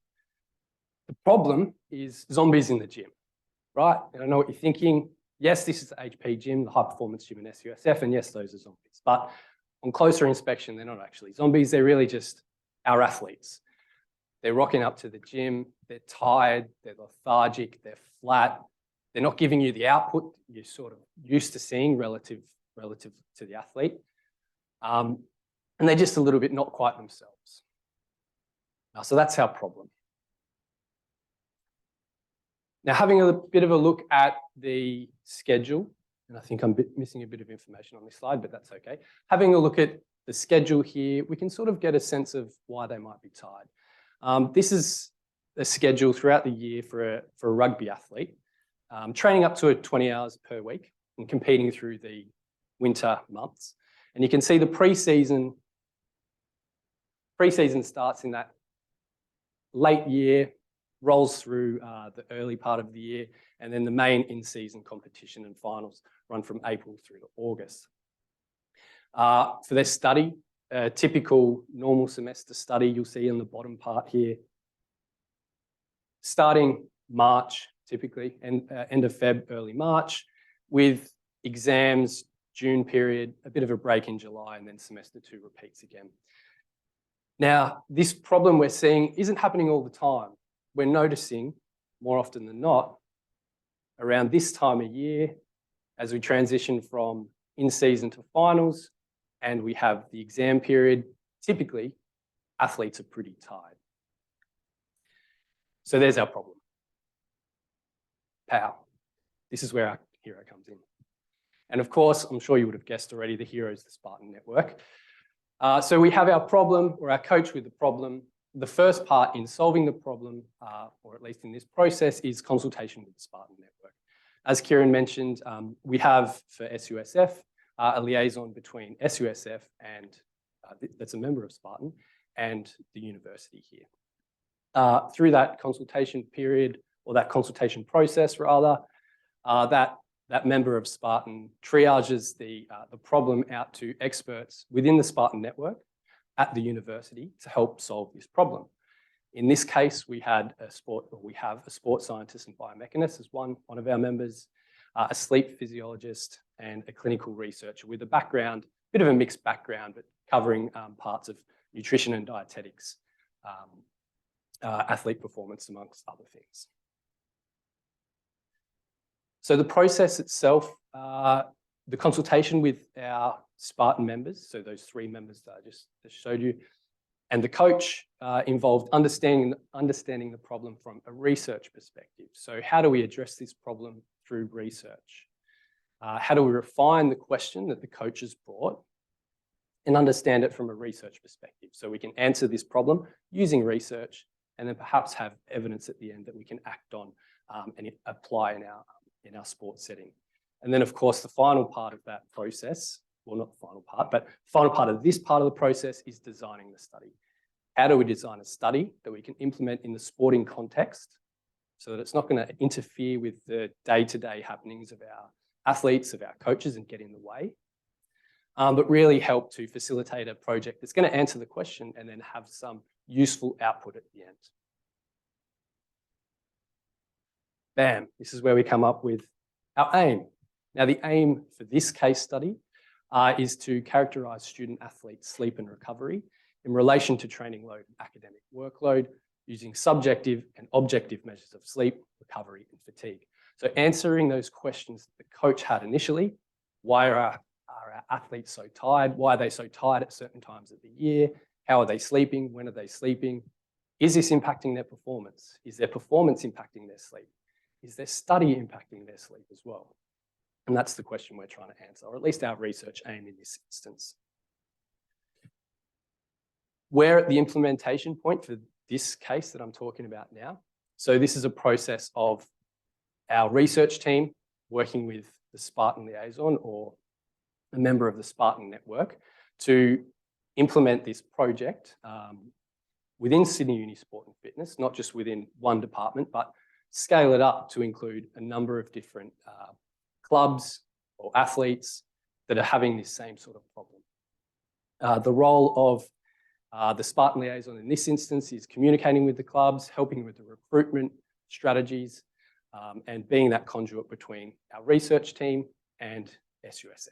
The problem is zombies in the gym, right? And I know what you're thinking. Yes, this is the HP gym, the high performance gym in SUSF, and yes, those are zombies. But on closer inspection, they're not actually zombies. They're really just our athletes. They're rocking up to the gym. They're tired. They're lethargic. They're flat. They're not giving you the output you're sort of used to seeing relative to the athlete. And they're just a little bit not quite themselves. So that's our problem. Now, having a bit of a look at the schedule, and I think I'm missing a bit of information on this slide, but that's okay. Having a look at the schedule here, we can sort of get a sense of why they might be tired. This is a schedule throughout the year for a rugby athlete, training up to 20 hours per week and competing through the winter months. And you can see the pre-season starts in that late year, rolls through the early part of the year, and then the main in-season competition and finals run from April through to August. For their study, a typical normal semester study, you'll see in the bottom part here, starting March, typically, and end of Feb, early March, with exams, June period, a bit of a break in July, and then semester 2 repeats again. Now, this problem we're seeing isn't happening all the time. We're noticing, more often than not, around this time of year, as we transition from in-season to finals, and we have the exam period, typically, athletes are pretty tired. So there's our problem. Power. This is where our hero comes in. And of course, I'm sure you would have guessed already, the hero is the Spartan network. So we have our problem, or our coach with the problem. The first part in solving the problem, or at least in this process, is consultation with the Spartan network. As Kieran mentioned, we have for SUSF a liaison between SUSF and that's a member of Spartan and the university here. Through that consultation period, or that consultation process rather, that member of Spartan triages the problem out to experts within the Spartan network at the university to help solve this problem. In this case, we have a sports scientist and biomechanist as one of our members, a sleep physiologist, and a clinical researcher with a background, bit of a mixed background, but covering parts of nutrition and dietetics, athlete performance, amongst other things. So the process itself, the consultation with our Spartan members, so those 3 members that I just showed you, and the coach involved understanding the problem from a research perspective. So how do we address this problem through research? How do we refine the question that the coach has brought and understand it from a research perspective? So we can answer this problem using research and then perhaps have evidence at the end that we can act on and apply in our sports setting. And then, of course, the final part of that process, well, not the final part, but the final part of this part of the process is designing the study. How do we design a study that we can implement in the sporting context so that it's not going to interfere with the day-to-day happenings of our athletes, of our coaches, and get in the way, but really help to facilitate a project that's going to answer the question and then have some useful output at the end. Bam, this is where we come up with our aim. Now, the aim for this case study is to characterise student athletes' sleep and recovery in relation to training load and academic workload using subjective and objective measures of sleep, recovery, and fatigue. So answering those questions that the coach had initially: why are our athletes so tired? Why are they so tired at certain times of the year? How are they sleeping? When are they sleeping? Is this impacting their performance? Is their performance impacting their sleep? Is their study impacting their sleep as well? And that's the question we're trying to answer, or at least our research aim in this instance. We're at the implementation point for this case that I'm talking about now. So this is a process of our research team working with the Spartan liaison or a member of the Spartan network to implement this project within Sydney Uni Sport and Fitness, not just within one department, but scale it up to include a number of different clubs or athletes that are having this same sort of problem. The role of the Spartan liaison in this instance is communicating with the clubs, helping with the recruitment strategies, and being that conduit between our research team and SUSF.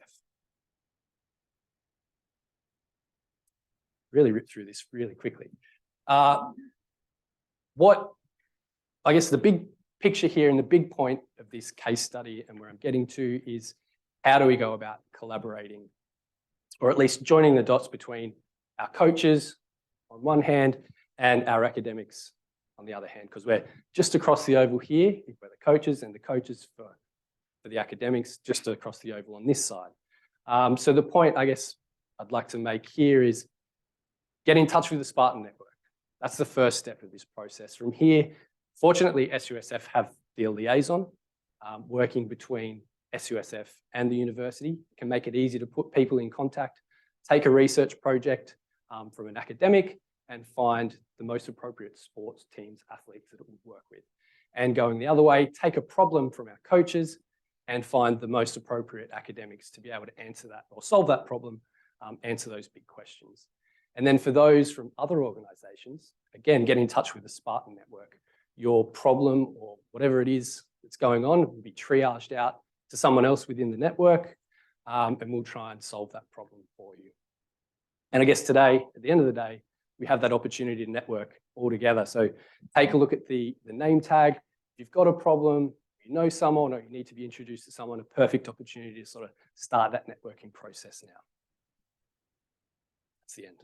Really rip through this really quickly. I guess the big picture here and the big point of this case study and where I'm getting to is how do we go about collaborating, or at least joining the dots between our coaches on one hand and our academics on the other hand, because we're just across the oval here, we're the coaches, and the coaches for the academics just across the oval on this side. So the point I guess I'd like to make here is get in touch with the Spartan network. That's the first step of this process. From here, fortunately, SUSF have the liaison working between SUSF and the university. It can make it easy to put people in contact, take a research project from an academic and find the most appropriate sports teams, athletes that it would work with. And going the other way, take a problem from our coaches and find the most appropriate academics to be able to answer that or solve that problem, answer those big questions. And then for those from other organisations, again, get in touch with the Spartan network. Your problem or whatever it is that's going on will be triaged out to someone else within the network, and we'll try and solve that problem for you. And I guess today, at the end of the day, we have that opportunity to network all together. So take a look at the name tag. If you've got a problem, you know someone, or you need to be introduced to someone, a perfect opportunity to sort of start that networking process now. That's the end.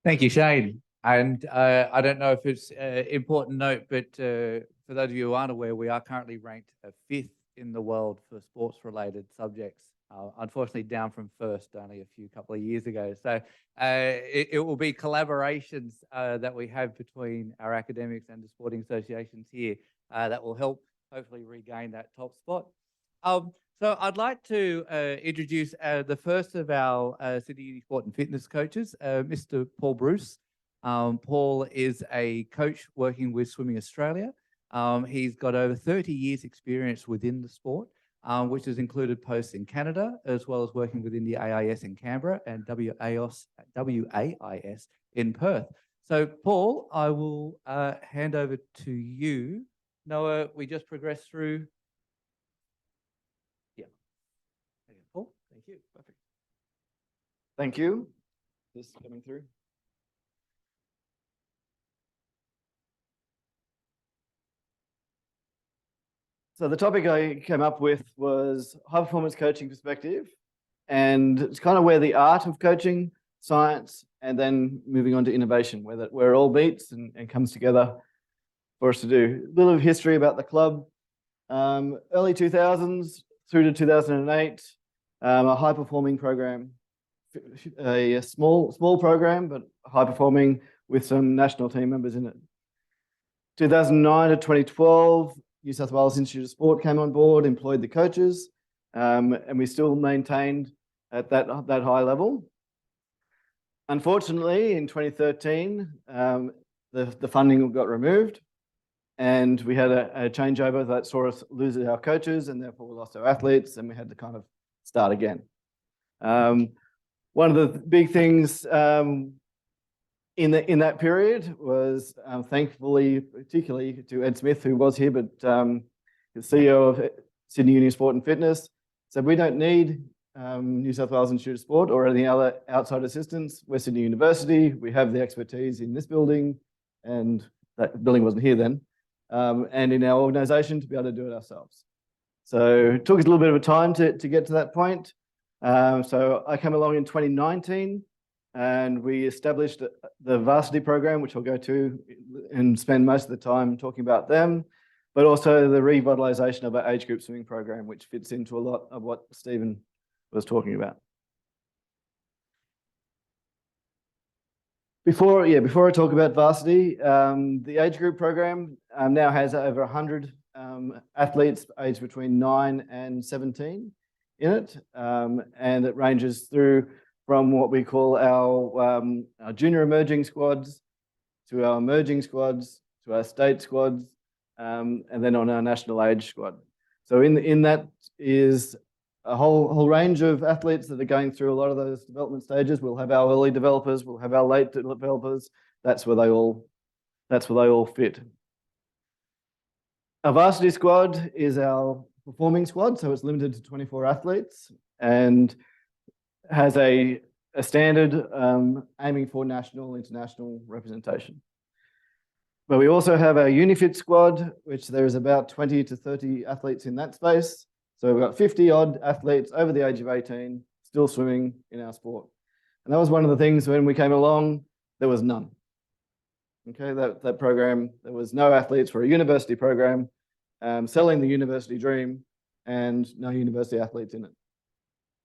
Thank you, Shane. And I don't know if it's an important note, but for those of you who aren't aware, we are currently ranked 5th in the world for sports-related subjects. Unfortunately, down from first only a couple of years ago. So it will be collaborations that we have between our academics and the sporting associations here that will help hopefully regain that top spot. So I'd like to introduce the first of our Sydney Uni Sport and Fitness coaches, Mr. Paul Bruce. Paul is a coach working with Swimming Australia. He's got over 30 years experience within the sport, which has included posts in Canada, as well as working within the AIS in Canberra and WAIS in Perth. So Paul, I will hand over to you. Noah, we just progressed through. Yeah. Okay, Paul, thank you. Perfect. Thank you. This is coming through. So the topic I came up with was high performance coaching perspective, and it's kind of where the art of coaching, science, and then moving on to innovation, where it all meets and comes together for us to do. A little of history about the club. Early 2000s through to 2008, a high performing program, a small program, but high performing with some national team members in it. 2009 to 2012, New South Wales Institute of Sport came on board, employed the coaches, and we still maintained at that high level. Unfortunately, in 2013, the funding got removed, and we had a changeover that saw us lose our coaches, and therefore we lost our athletes, and we had to kind of start again. One of the big things in that period was thankfully, particularly to Ed Smith, who was here, but the CEO of Sydney Uni Sport and Fitness, said we don't need New South Wales Institute of Sport or any other outside assistance. We're Sydney University. We have the expertise in this building, and that building wasn't here then, and in our organisation to be able to do it ourselves. So it took us a little bit of a time to get to that point. So I came along in 2019. And we established the varsity program, which I'll go to and spend most of the time talking about them, but also the revitalisation of our age group swimming program, which fits into a lot of what Stephen was talking about. Before I talk about varsity, the age group program now has over 100 athletes aged between 9 and 17 in it, and it ranges through from what we call our junior emerging squads to our emerging squads to our state squads, and then on our national age squad. So in that is a whole range of athletes that are going through a lot of those development stages. We'll have our early developers, we'll have our late developers. That's where they all fit. Our varsity squad is our performing squad, so it's limited to 24 athletes and has a a standard aiming for national, international representation. But we also have our Unifit squad, which there is about 20 to 30 athletes in that space. So we've got 50 odd athletes over the age of 18 still swimming in our sport. And that was one of the things when we came along, there was none. Okay, that program, there was no athletes for a university program, selling the university dream, and no university athletes in it.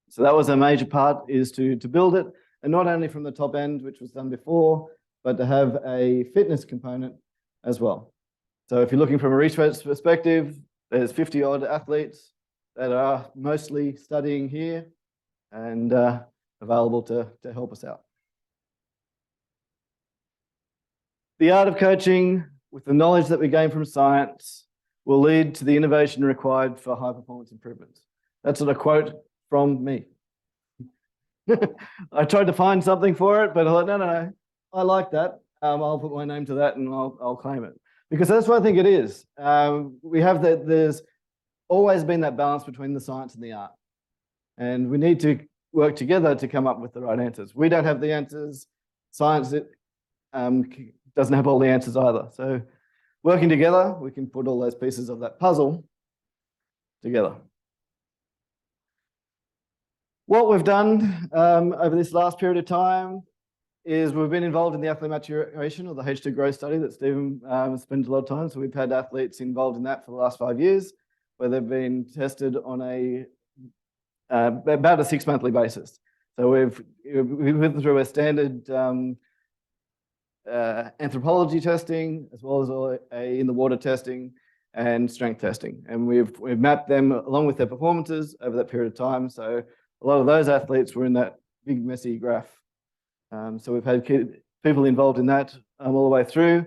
So that was a major part, is to build it, and not only from the top end, which was done before, but to have a fitness component as well. So if you're looking from a research perspective, there's 50 odd athletes that are mostly studying here and available to help us out. The art of coaching, with the knowledge that we gain from science, will lead to the innovation required for high performance improvements. That's a quote from me. I tried to find something for it, but I thought, no, I like that. I'll put my name to that and I'll claim it. Because that's what I think it is. We have that, there's always been that balance between the science and the art. And we need to work together to come up with the right answers. We don't have the answers. Science doesn't have all the answers either. So working together, we can put all those pieces of that puzzle together. What we've done over this last period of time is we've been involved in the athlete maturation, or the H2 growth study that Stephen spent a lot of time. So we've had athletes involved in that for the last 5 years, where they've been tested on about a 6-monthly basis. So we've been through a standard anthropology testing, as well as in the water testing and strength testing. And we've mapped them along with their performances over that period of time. So a lot of those athletes were in that big messy graph. So we've had people involved in that all the way through.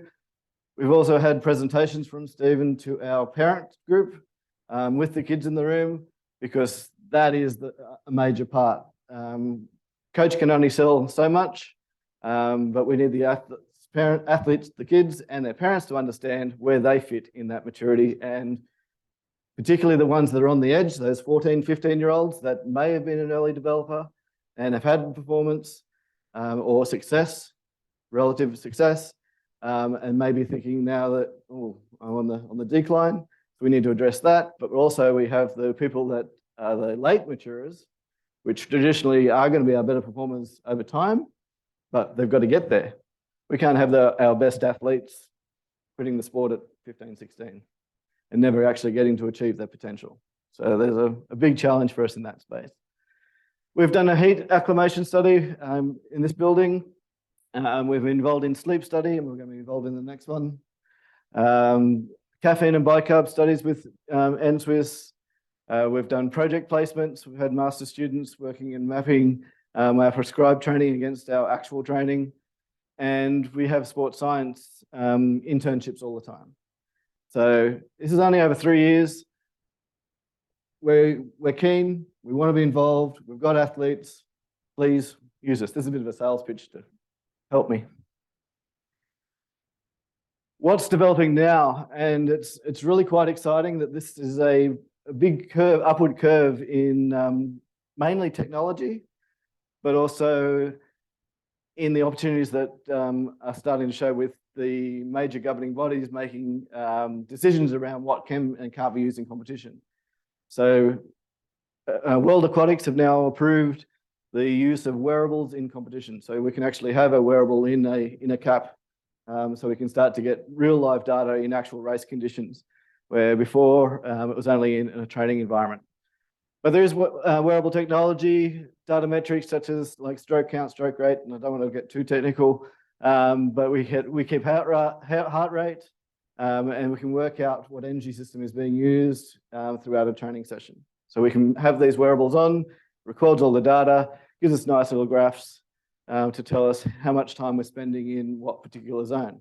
We've also had presentations from Stephen to our parent group with the kids in the room, because that is a major part. Coach can only sell so much, but we need the athletes, the kids and their parents to understand where they fit in that maturity, and particularly the ones that are on the edge, those 14, 15-year-olds that may have been an early developer and have had performance or success, relative success, and maybe thinking now that, oh, I'm on the decline. So we need to address that. But also we have the people that are the late maturers, which traditionally are going to be our better performers over time, but they've got to get there. We can't have our best athletes quitting the sport at 15, 16 and never actually getting to achieve their potential. So there's a big challenge for us in that space. We've done a heat acclimation study in this building. We've been involved in sleep study, and we're going to be involved in the next one. Caffeine and bicarb studies with NSWIS. We've done project placements. We've had master students working in mapping our prescribed training against our actual training. And we have sports science internships all the time. So this is only over 3 years. We're keen, we want to be involved, we've got athletes, please use us. This is a bit of a sales pitch to help me. What's developing now? And it's really quite exciting that this is a big curve, upward curve in mainly technology, but also in the opportunities that are starting to show with the major governing bodies making decisions around what can and can't be used in competition. So World Aquatics have now approved the use of wearables in competition. So we can actually have a wearable in a cap, so we can start to get real live data in actual race conditions, where before it was only in a training environment. But there is wearable technology, data metrics such as like stroke count, stroke rate, and I don't want to get too technical, but we keep heart rate, and we can work out what energy system is being used throughout a training session. So we can have these wearables on, records all the data, gives us nice little graphs to tell us how much time we're spending in what particular zone.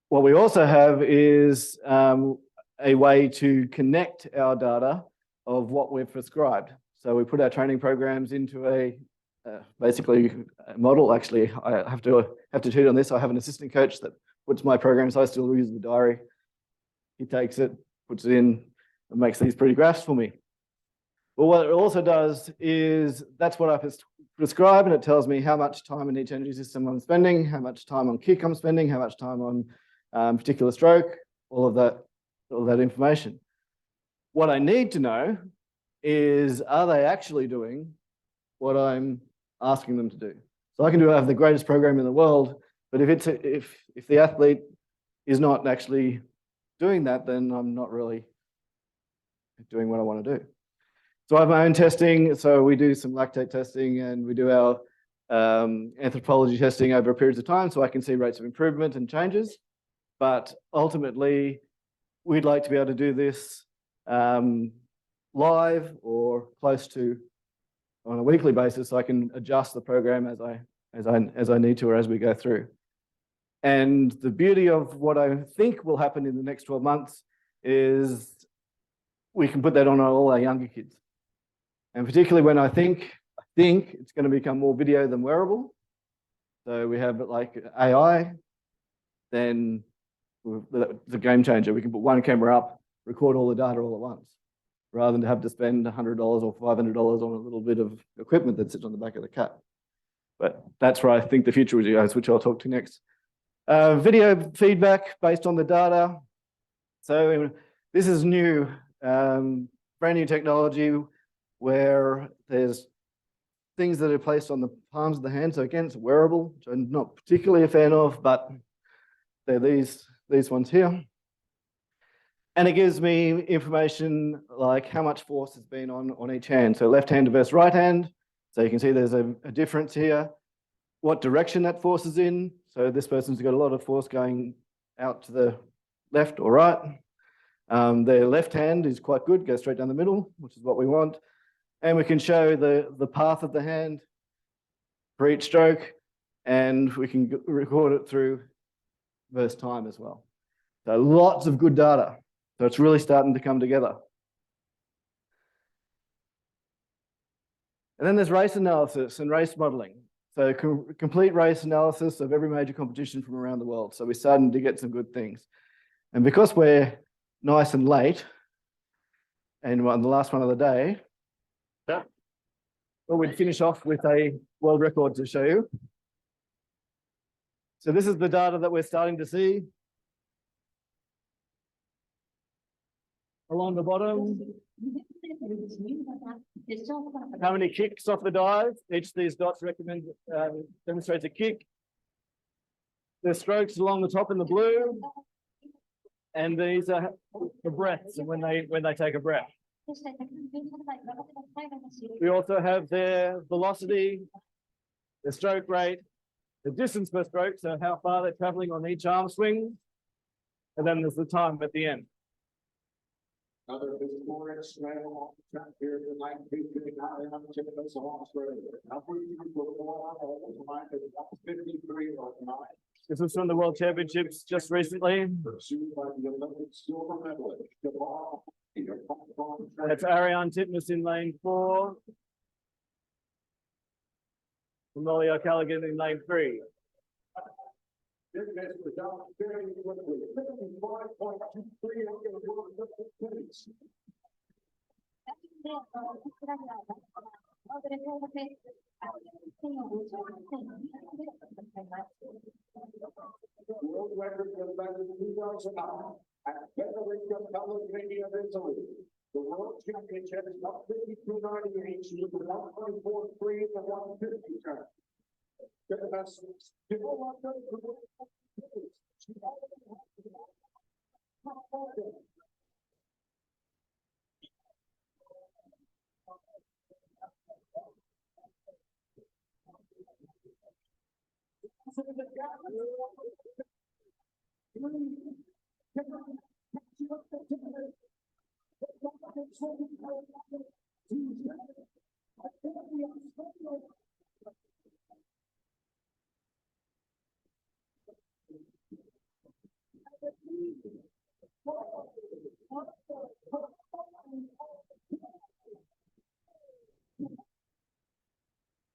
What we also have is a way to connect our data of what we've prescribed. So we put our training programs into a basically a model. Actually, I have to cheat on this. I have an assistant coach that puts my programs. I still use the diary. He takes it, puts it in, and makes these pretty graphs for me. Well, what it also does is that's what I prescribe, and it tells me how much time in each energy system I'm spending, how much time on kick I'm spending, how much time on particular stroke, all of that information. What I need to know is, are they actually doing what I'm asking them to do? So I can have the greatest program in the world, but if the athlete is not actually doing that, then I'm not really doing what I want to do. So I have my own testing. So we do some lactate testing, and we do our anthropology testing over periods of time, so I can see rates of improvement and changes. But ultimately, we'd like to be able to do this live or close to on a weekly basis, so I can adjust the program as I need to or as we go through. And the beauty of what I think will happen in the next 12 months is we can put that on all our younger kids. And particularly when I think it's going to become more video than wearable. So we have like AI, then it's a game changer. We can put one camera up, record all the data all at once, rather than to have to spend $100 or $500 on a little bit of equipment that sits on the back of the cat. But that's where I think the future is, which I'll talk to next. Video feedback based on the data. So this is new, brand new technology where there's things that are placed on the palms of the hand. So again, it's wearable, which I'm not particularly a fan of, but they're these ones here. And it gives me information like how much force has been on each hand. So left hand versus right hand. So you can see there's a difference here. What direction that force is in. So this person's got a lot of force going out to the left or right. Their left hand is quite good, goes straight down the middle, which is what we want. And we can show the path of the hand for each stroke, and we can record it through versus time as well. So lots of good data. So it's really starting to come together. And then there's race analysis and race modeling. So complete race analysis of every major competition from around the world. So we're starting to get some good things. And because we're nice and late, and on the last one of the day, well, we'd finish off with a world record to show you. So this is the data that we're starting to see. Along the bottom, how many kicks off the dive? Each of these dots demonstrates a kick. The strokes along the top in the blue, and these are the breaths and when they take a breath. We also have their velocity, the stroke rate, the distance per stroke, so how far they're traveling on each arm swing, and then there's the time at the end. Other historic straddle track here tonight, This was from the World Championships just recently. That's Ariane Titmus in lane 4. Molly O'Callaghan in lane 3. World record was back in 2009 at Federated Color Radio Italy. The World Championship is up 52.98, so you can 1.43 to 150 turn.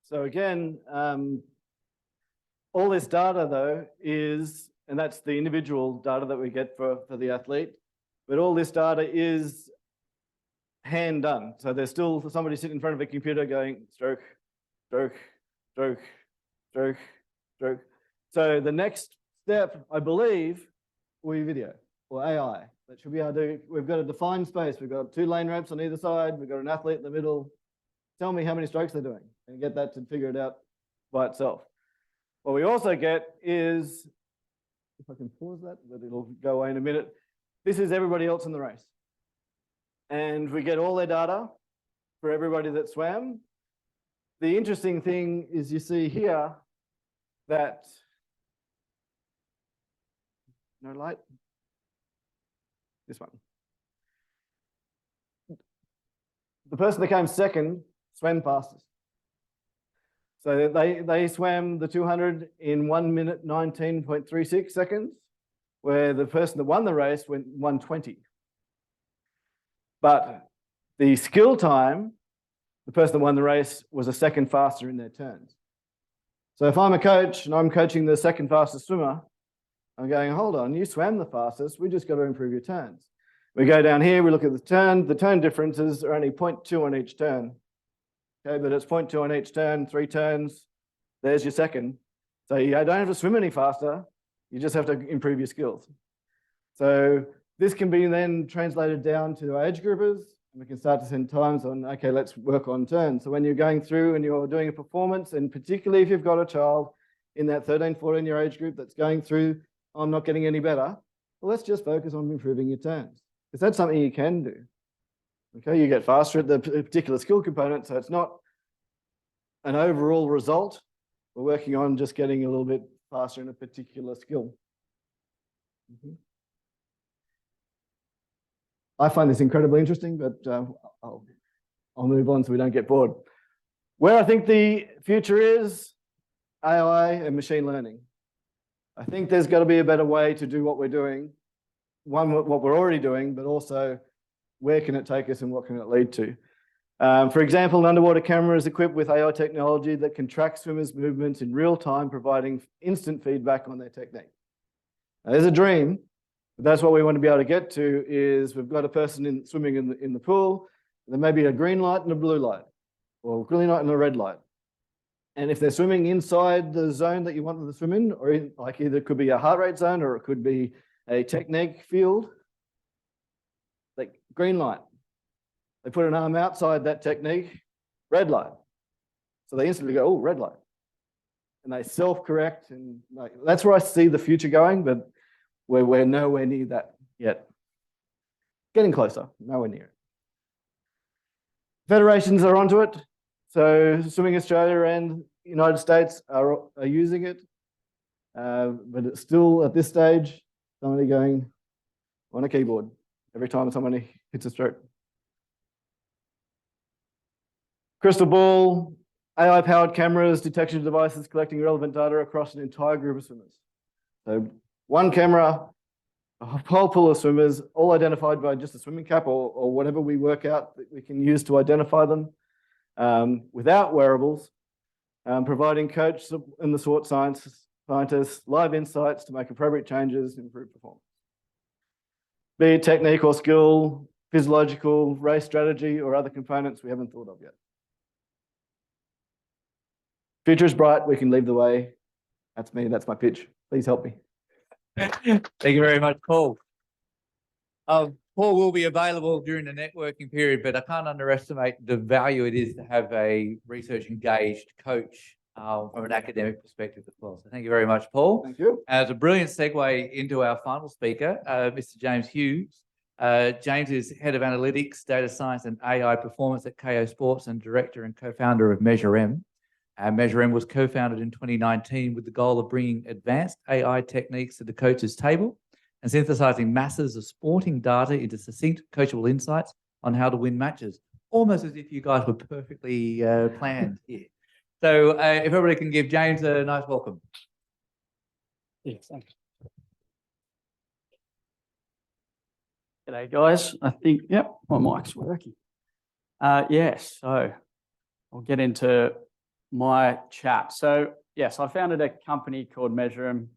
So again, all this data though is, and that's the individual data that we get for the athlete, but all this data is hand done. So there's still somebody sitting in front of a computer going stroke, stroke, stroke, stroke, stroke. So the next step, I believe, will be video or AI. That should be able to, we've got a defined space. We've got 2 lane ramps on either side. We've got an athlete in the middle. Tell me how many strokes they're doing and get that to figure it out by itself. What we also get is, if I can pause that, but it'll go away in a minute. This is everybody else in the race. And we get all their data for everybody that swam. The interesting thing is you see here that, no light, this one. The person that came second swam fastest. So they swam the 200 in 1 minute 19.36 seconds, where the person that won the race went 1:20. But the skill time, the person that won the race was a second faster in their turns. So if I'm a coach and I'm coaching the second fastest swimmer, I'm going, hold on, you swam the fastest, we just got to improve your turns. We go down here, we look at the turn differences are only 0.2 on each turn. Okay, but it's 0.2 on each turn, 3 turns, there's your second. So you don't have to swim any faster, you just have to improve your skills. So this can be then translated down to our age groupers, and we can start to send times on, okay, let's work on turns. So when you're going through and you're doing a performance, and particularly if you've got a child in that 13, 14 year age group that's going through, I'm not getting any better, well, let's just focus on improving your turns, because that's something you can do. Okay, you get faster at the particular skill component, so it's not an overall result. We're working on just getting a little bit faster in a particular skill. I find this incredibly interesting, but I'll move on so we don't get bored. Where I think the future is AI and machine learning. I think there's got to be a better way to do what we're doing. One, what we're already doing, but also where can it take us and what can it lead to? For example, an underwater camera is equipped with AI technology that can track swimmers' movements in real time, providing instant feedback on their technique. Now, there's a dream, but that's what we want to be able to get to is we've got a person swimming in the pool, there may be a green light and a blue light, or a green light and a red light. And if they're swimming inside the zone that you want them to swim in, or like either it could be a heart rate zone or it could be a technique field, like green light. They put an arm outside that technique, red light. So they instantly go, oh, red light. And they self-correct. And like, that's where I see the future going, but we're nowhere near that yet. Getting closer, nowhere near it. Federations are onto it. So Swimming Australia and United States are using it. But it's still at this stage, somebody going on a keyboard every time somebody hits a stroke. Crystal ball, AI-powered cameras, detection devices collecting relevant data across an entire group of swimmers. So one camera, a whole pool of swimmers, all identified by just a swimming cap or whatever we work out that we can use to identify them without wearables, providing coach and the sport scientists live insights to make appropriate changes and improve performance. Be it technique or skill, physiological, race strategy, or other components we haven't thought of yet. Future is bright, we can lead the way. That's me, that's my pitch. Please help me. Thank you very much, Paul. Paul will be available during the networking period, but I can't underestimate the value it is to have a research engaged coach from an academic perspective as well. So thank you very much, Paul. Thank you. As a brilliant segue into our final speaker, Mr. James Hughes. James is Head of Analytics, Data Science and AI Performance at KO Sports and Director and Co-founder of Measure M. Measure M was co-founded in 2019 with the goal of bringing advanced AI techniques to the coach's table and synthesizing masses of sporting data into succinct, coachable insights on how to win matches, almost as if you guys were perfectly planned here. So if everybody can give James a nice welcome. Yes, thanks. G'day, guys. I think, yep, my mic's working. Yes, so I'll get into my chat. So, yes, I founded a company called Measure M.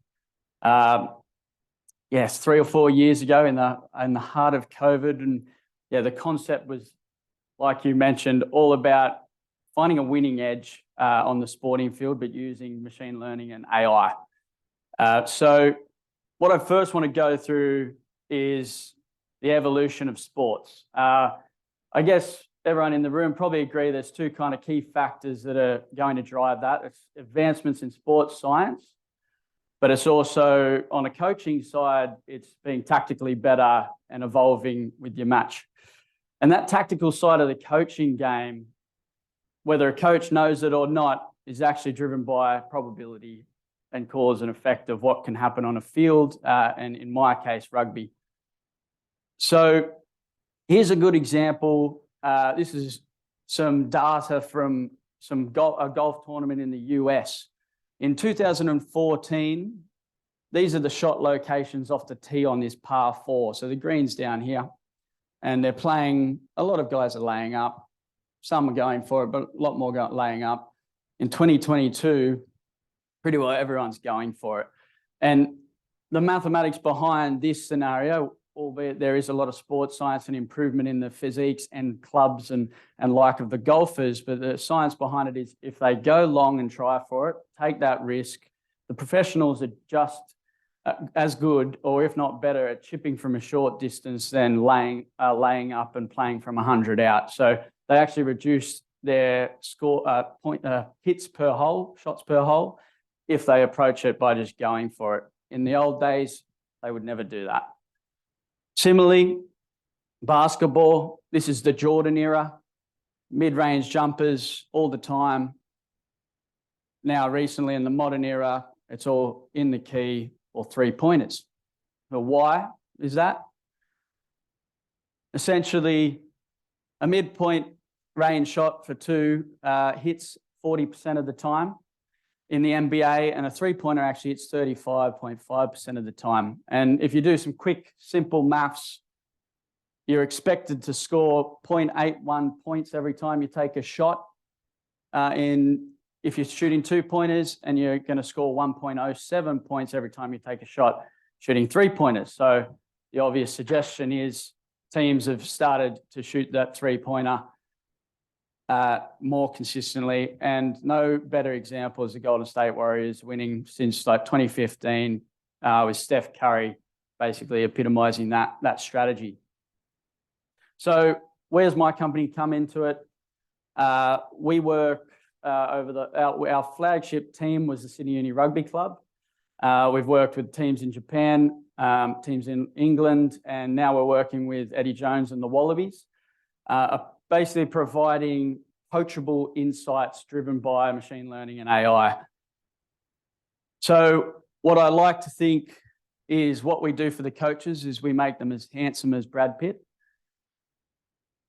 Yes, 3 or 4 years ago in the heart of COVID, and yeah, the concept was like you mentioned, all about finding a winning edge on the sporting field, but using machine learning and AI. So what I first want to go through is the evolution of sports. I guess everyone in the room probably agree there's two kind of key factors that are going to drive that. It's advancements in sports science, but it's also on a coaching side, it's being tactically better and evolving with your match. And that tactical side of the coaching game, whether a coach knows it or not, is actually driven by probability and cause and effect of what can happen on a field, and in my case, rugby. So here's a good example. This is some data from a golf tournament in the US. In 2014, these are the shot locations off the tee on this par 4. So the green's down here, and they're playing. A lot of guys are laying up. Some are going for it, but a lot more laying up. In 2022, pretty well everyone's going for it. And the mathematics behind this scenario, albeit there is a lot of sports science and improvement in the physiques and clubs and like of the golfers, but the science behind it is if they go long and try for it, take that risk, the professionals are just as good, or if not better, at chipping from a short distance than laying up and playing from 100 out. So they actually reduce their score hits per hole, shots per hole, if they approach it by just going for it. In the old days, they would never do that. Similarly, basketball, this is the Jordan era, mid-range jumpers all the time. Now, recently in the modern era, it's all in the key or three-pointers. So why is that? Essentially, a midpoint range shot for 2 hits 40% of the time in the NBA, and a three-pointer actually hits 35.5% of the time. And if you do some quick, simple maths, you're expected to score 0.81 points every time you take a shot. If you're shooting 2-pointers, and you're going to score 1.07 points every time you take a shot shooting 3-pointers. So the obvious suggestion is teams have started to shoot that 3-pointer more consistently, and no better example is the Golden State Warriors winning since like 2015 with Steph Curry basically epitomizing that strategy. So where's my company come into it? We work our flagship team was the Sydney Uni Rugby Club. We've worked with teams in Japan, teams in England, and now we're working with Eddie Jones and the Wallabies, basically providing coachable insights driven by machine learning and AI. So what I like to think is what we do for the coaches is we make them as handsome as Brad Pitt.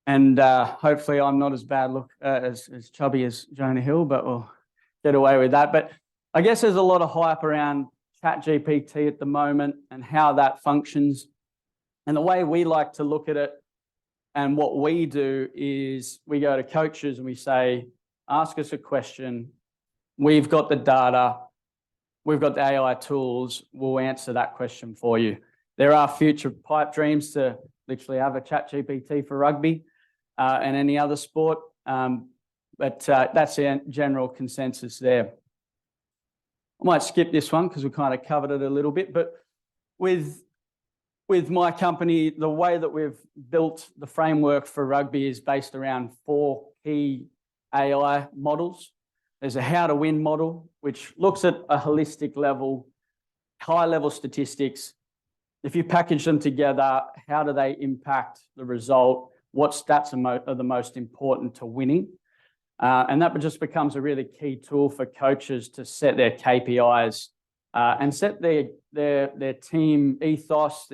And hopefully I'm not as bad as chubby as Jonah Hill, but we'll get away with that. But I guess there's a lot of hype around ChatGPT at the moment and how that functions. And the way we like to look at it and what we do is we go to coaches and we say, ask us a question. We've got the data. We've got the AI tools. We'll answer that question for you. There are future pipe dreams to literally have a ChatGPT for rugby and any other sport. But that's the general consensus there. I might skip this one because we kind of covered it a little bit, but with my company, the way that we've built the framework for rugby is based around 4 key AI models. There's a how to win model, which looks at a holistic level, high-level statistics. If you package them together, how do they impact the result? What stats are the most important to winning? And that just becomes a really key tool for coaches to set their KPIs and set their team ethos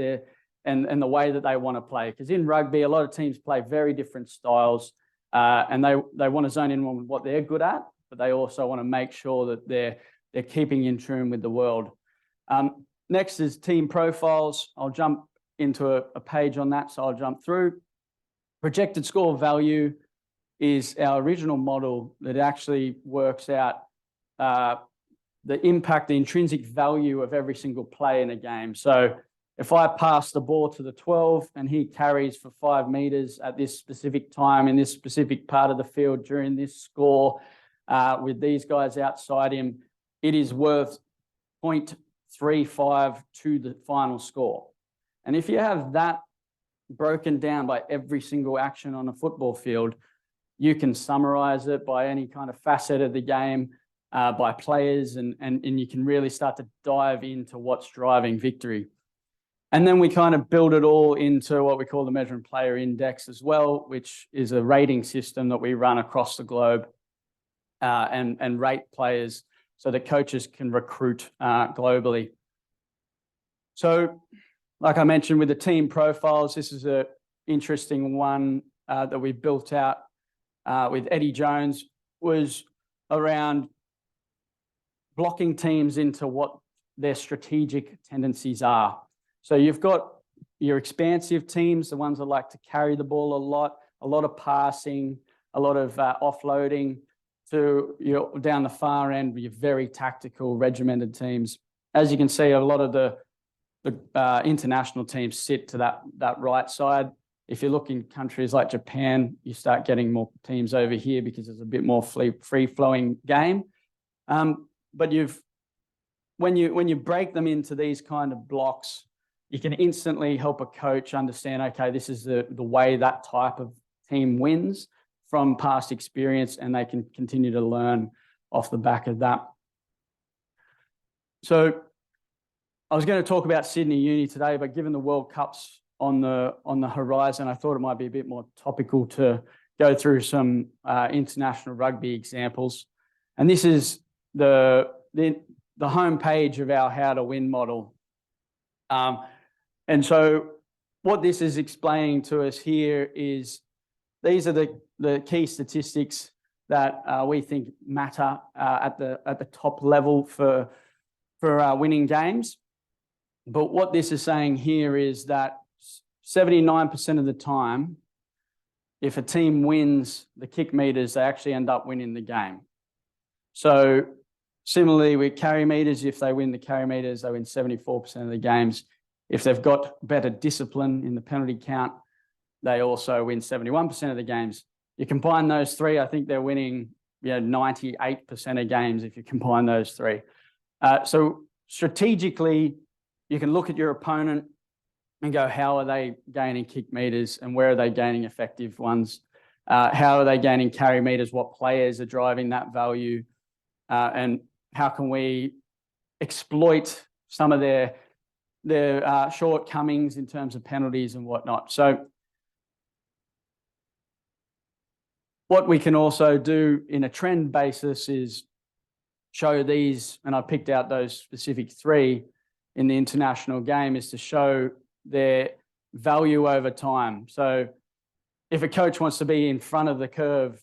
and the way that they want to play. Because in rugby, a lot of teams play very different styles and they want to zone in on what they're good at, but they also want to make sure that they're keeping in tune with the world. Next is team profiles. I'll jump into a page on that, so I'll jump through. Projected score value is our original model that actually works out the impact, the intrinsic value of every single play in a game. So if I pass the ball to the 12 and he carries for 5 meters at this specific time in this specific part of the field during this score with these guys outside him, it is worth 0.35 to the final score. And if you have that broken down by every single action on a football field, you can summarize it by any kind of facet of the game, by players, and you can really start to dive into what's driving victory. And then we kind of build it all into what we call the Measure and Player Index as well, which is a rating system that we run across the globe and rate players so that coaches can recruit globally. So, like I mentioned with the team profiles, this is an interesting one that we built out with Eddie Jones, was around blocking teams into what their strategic tendencies are. So you've got your expansive teams, the ones that like to carry the ball a lot of passing, a lot of offloading, to down the far end, your very tactical, regimented teams. As you can see, a lot of the international teams sit to that right side. If you look in countries like Japan, you start getting more teams over here because it's a bit more free-flowing game. But when you break them into these kind of blocks, you can instantly help a coach understand, okay, this is the way that type of team wins from past experience, and they can continue to learn off the back of that. So I was going to talk about Sydney Uni today, but given the World Cups on the horizon, I thought it might be a bit more topical to go through some international rugby examples. And this is the homepage of our How to Win model. And so what this is explaining to us here is these are the key statistics that we think matter at the top level for winning games. But what this is saying here is that 79% of the time, if a team wins the kick meters, they actually end up winning the game. So similarly with carry meters, if they win the carry meters, they win 74% of the games. If they've got better discipline in the penalty count, they also win 71% of the games. You combine those three, I think they're winning 98% of games if you combine those three. So strategically, you can look at your opponent and go, how are they gaining kick meters and where are they gaining effective ones? How are they gaining carry meters? What players are driving that value? And how can we exploit some of their shortcomings in terms of penalties and whatnot? So what we can also do in a trend basis is show these, and I picked out those specific three in the international game, is to show their value over time. So if a coach wants to be in front of the curve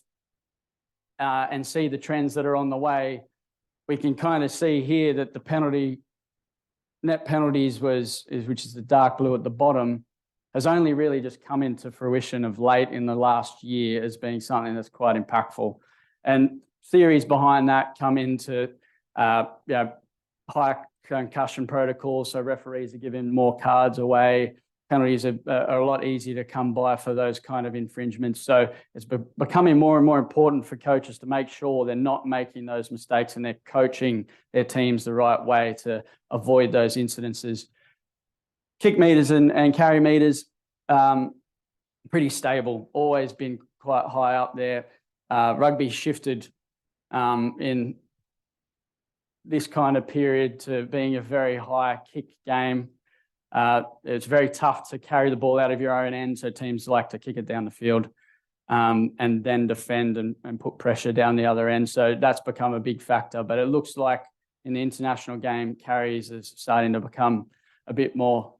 and see the trends that are on the way, we can kind of see here that the net penalties which is the dark blue at the bottom, has only really just come into fruition of late in the last year as being something that's quite impactful. And theories behind that come into high concussion protocols, so referees are giving more cards away. Penalties are a lot easier to come by for those kind of infringements. So it's becoming more and more important for coaches to make sure they're not making those mistakes and they're coaching their teams the right way to avoid those incidences. Kick meters and carry meters, pretty stable, always been quite high up there. Rugby shifted in this kind of period to being a very high kick game. It's very tough to carry the ball out of your own end, so teams like to kick it down the field and then defend and put pressure down the other end. So that's become a big factor. But it looks like in the international game, carries is starting to become a bit more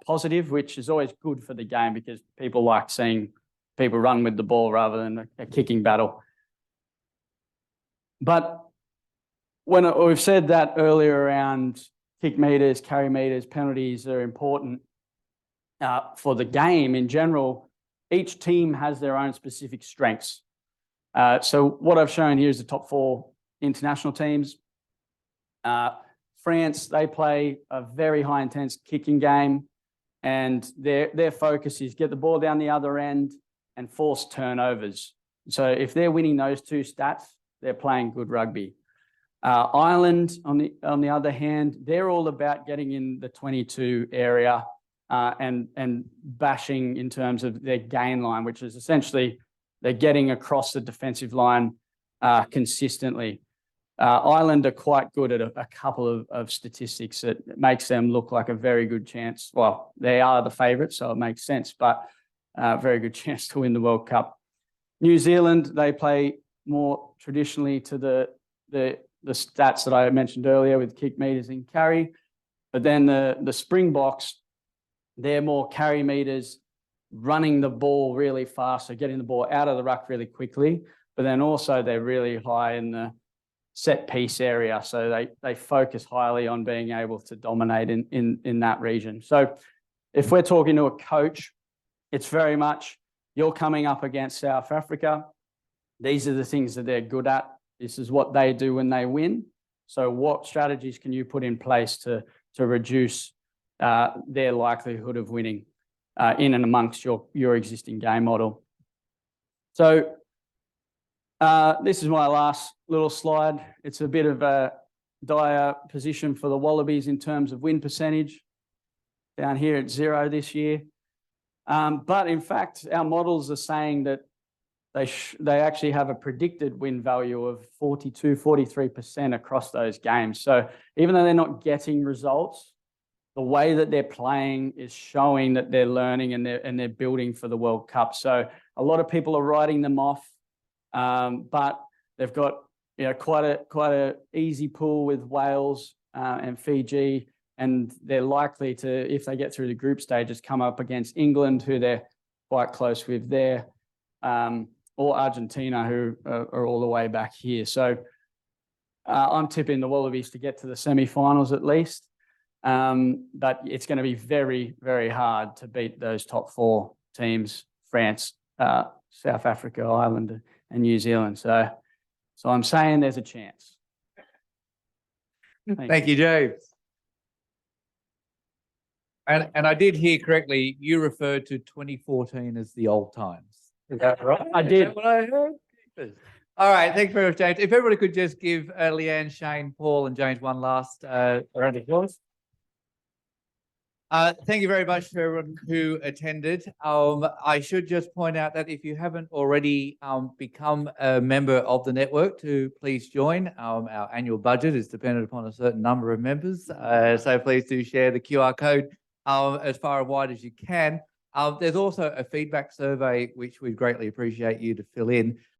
positive, which is always good for the game because people like seeing people run with the ball rather than a kicking battle. But when we've said that earlier around kick meters, carry meters, penalties are important for the game in general, each team has their own specific strengths. So what I've shown here is the top 4 international teams. France, they play a very high intense kicking game, and their focus is get the ball down the other end and force turnovers. So if they're winning those two stats, they're playing good rugby. Ireland, on the other hand, they're all about getting in the 22 area and bashing in terms of their gain line, which is essentially they're getting across the defensive line consistently. Ireland are quite good at a couple of statistics that makes them look like a very good chance. Well, they are the favourites, so it makes sense, but very good chance to win the World Cup. New Zealand, they play more traditionally to the stats that I mentioned earlier with kick meters and carry, but then the Springboks, they're more carry meters, running the ball really fast, so getting the ball out of the ruck really quickly, but then also they're really high in the set piece area, so they focus highly on being able to dominate in that region. So if we're talking to a coach, it's very much you're coming up against South Africa. These are the things that they're good at. This is what they do when they win. So what strategies can you put in place to reduce their likelihood of winning in and amongst your existing game model? So this is my last little slide. It's a bit of a dire position for the Wallabies in terms of win percentage. Down here at 0 this year. But in fact, our models are saying that they actually have a predicted win value of 42, 43% across those games. So even though they're not getting results, the way that they're playing is showing that they're learning and they're building for the World Cup. So a lot of people are writing them off, but they've got quite a easy pool with Wales and Fiji, and they're likely to, if they get through the group stages, come up against England, who they're quite close with there, or Argentina, who are all the way back here. So I'm tipping the Wallabies to get to the semi-finals at least, but it's going to be very, very hard to beat those top 4 teams: France, South Africa, Ireland, and New Zealand. So I'm saying there's a chance. Thank you, James. And I did hear correctly, you referred to 2014 as the old times. Is that right? I did. Is that what I heard? All right, thanks very much, James. If everybody could just give Leanne, Shane, Paul, and James one last round of applause. Thank you very much to everyone who attended. I should just point out that if you haven't already become a member of the network, to please join. Our annual budget is dependent upon a certain number of members, so please do share the QR code as far and wide as you can. There's also a feedback survey, which we'd greatly appreciate you to fill in.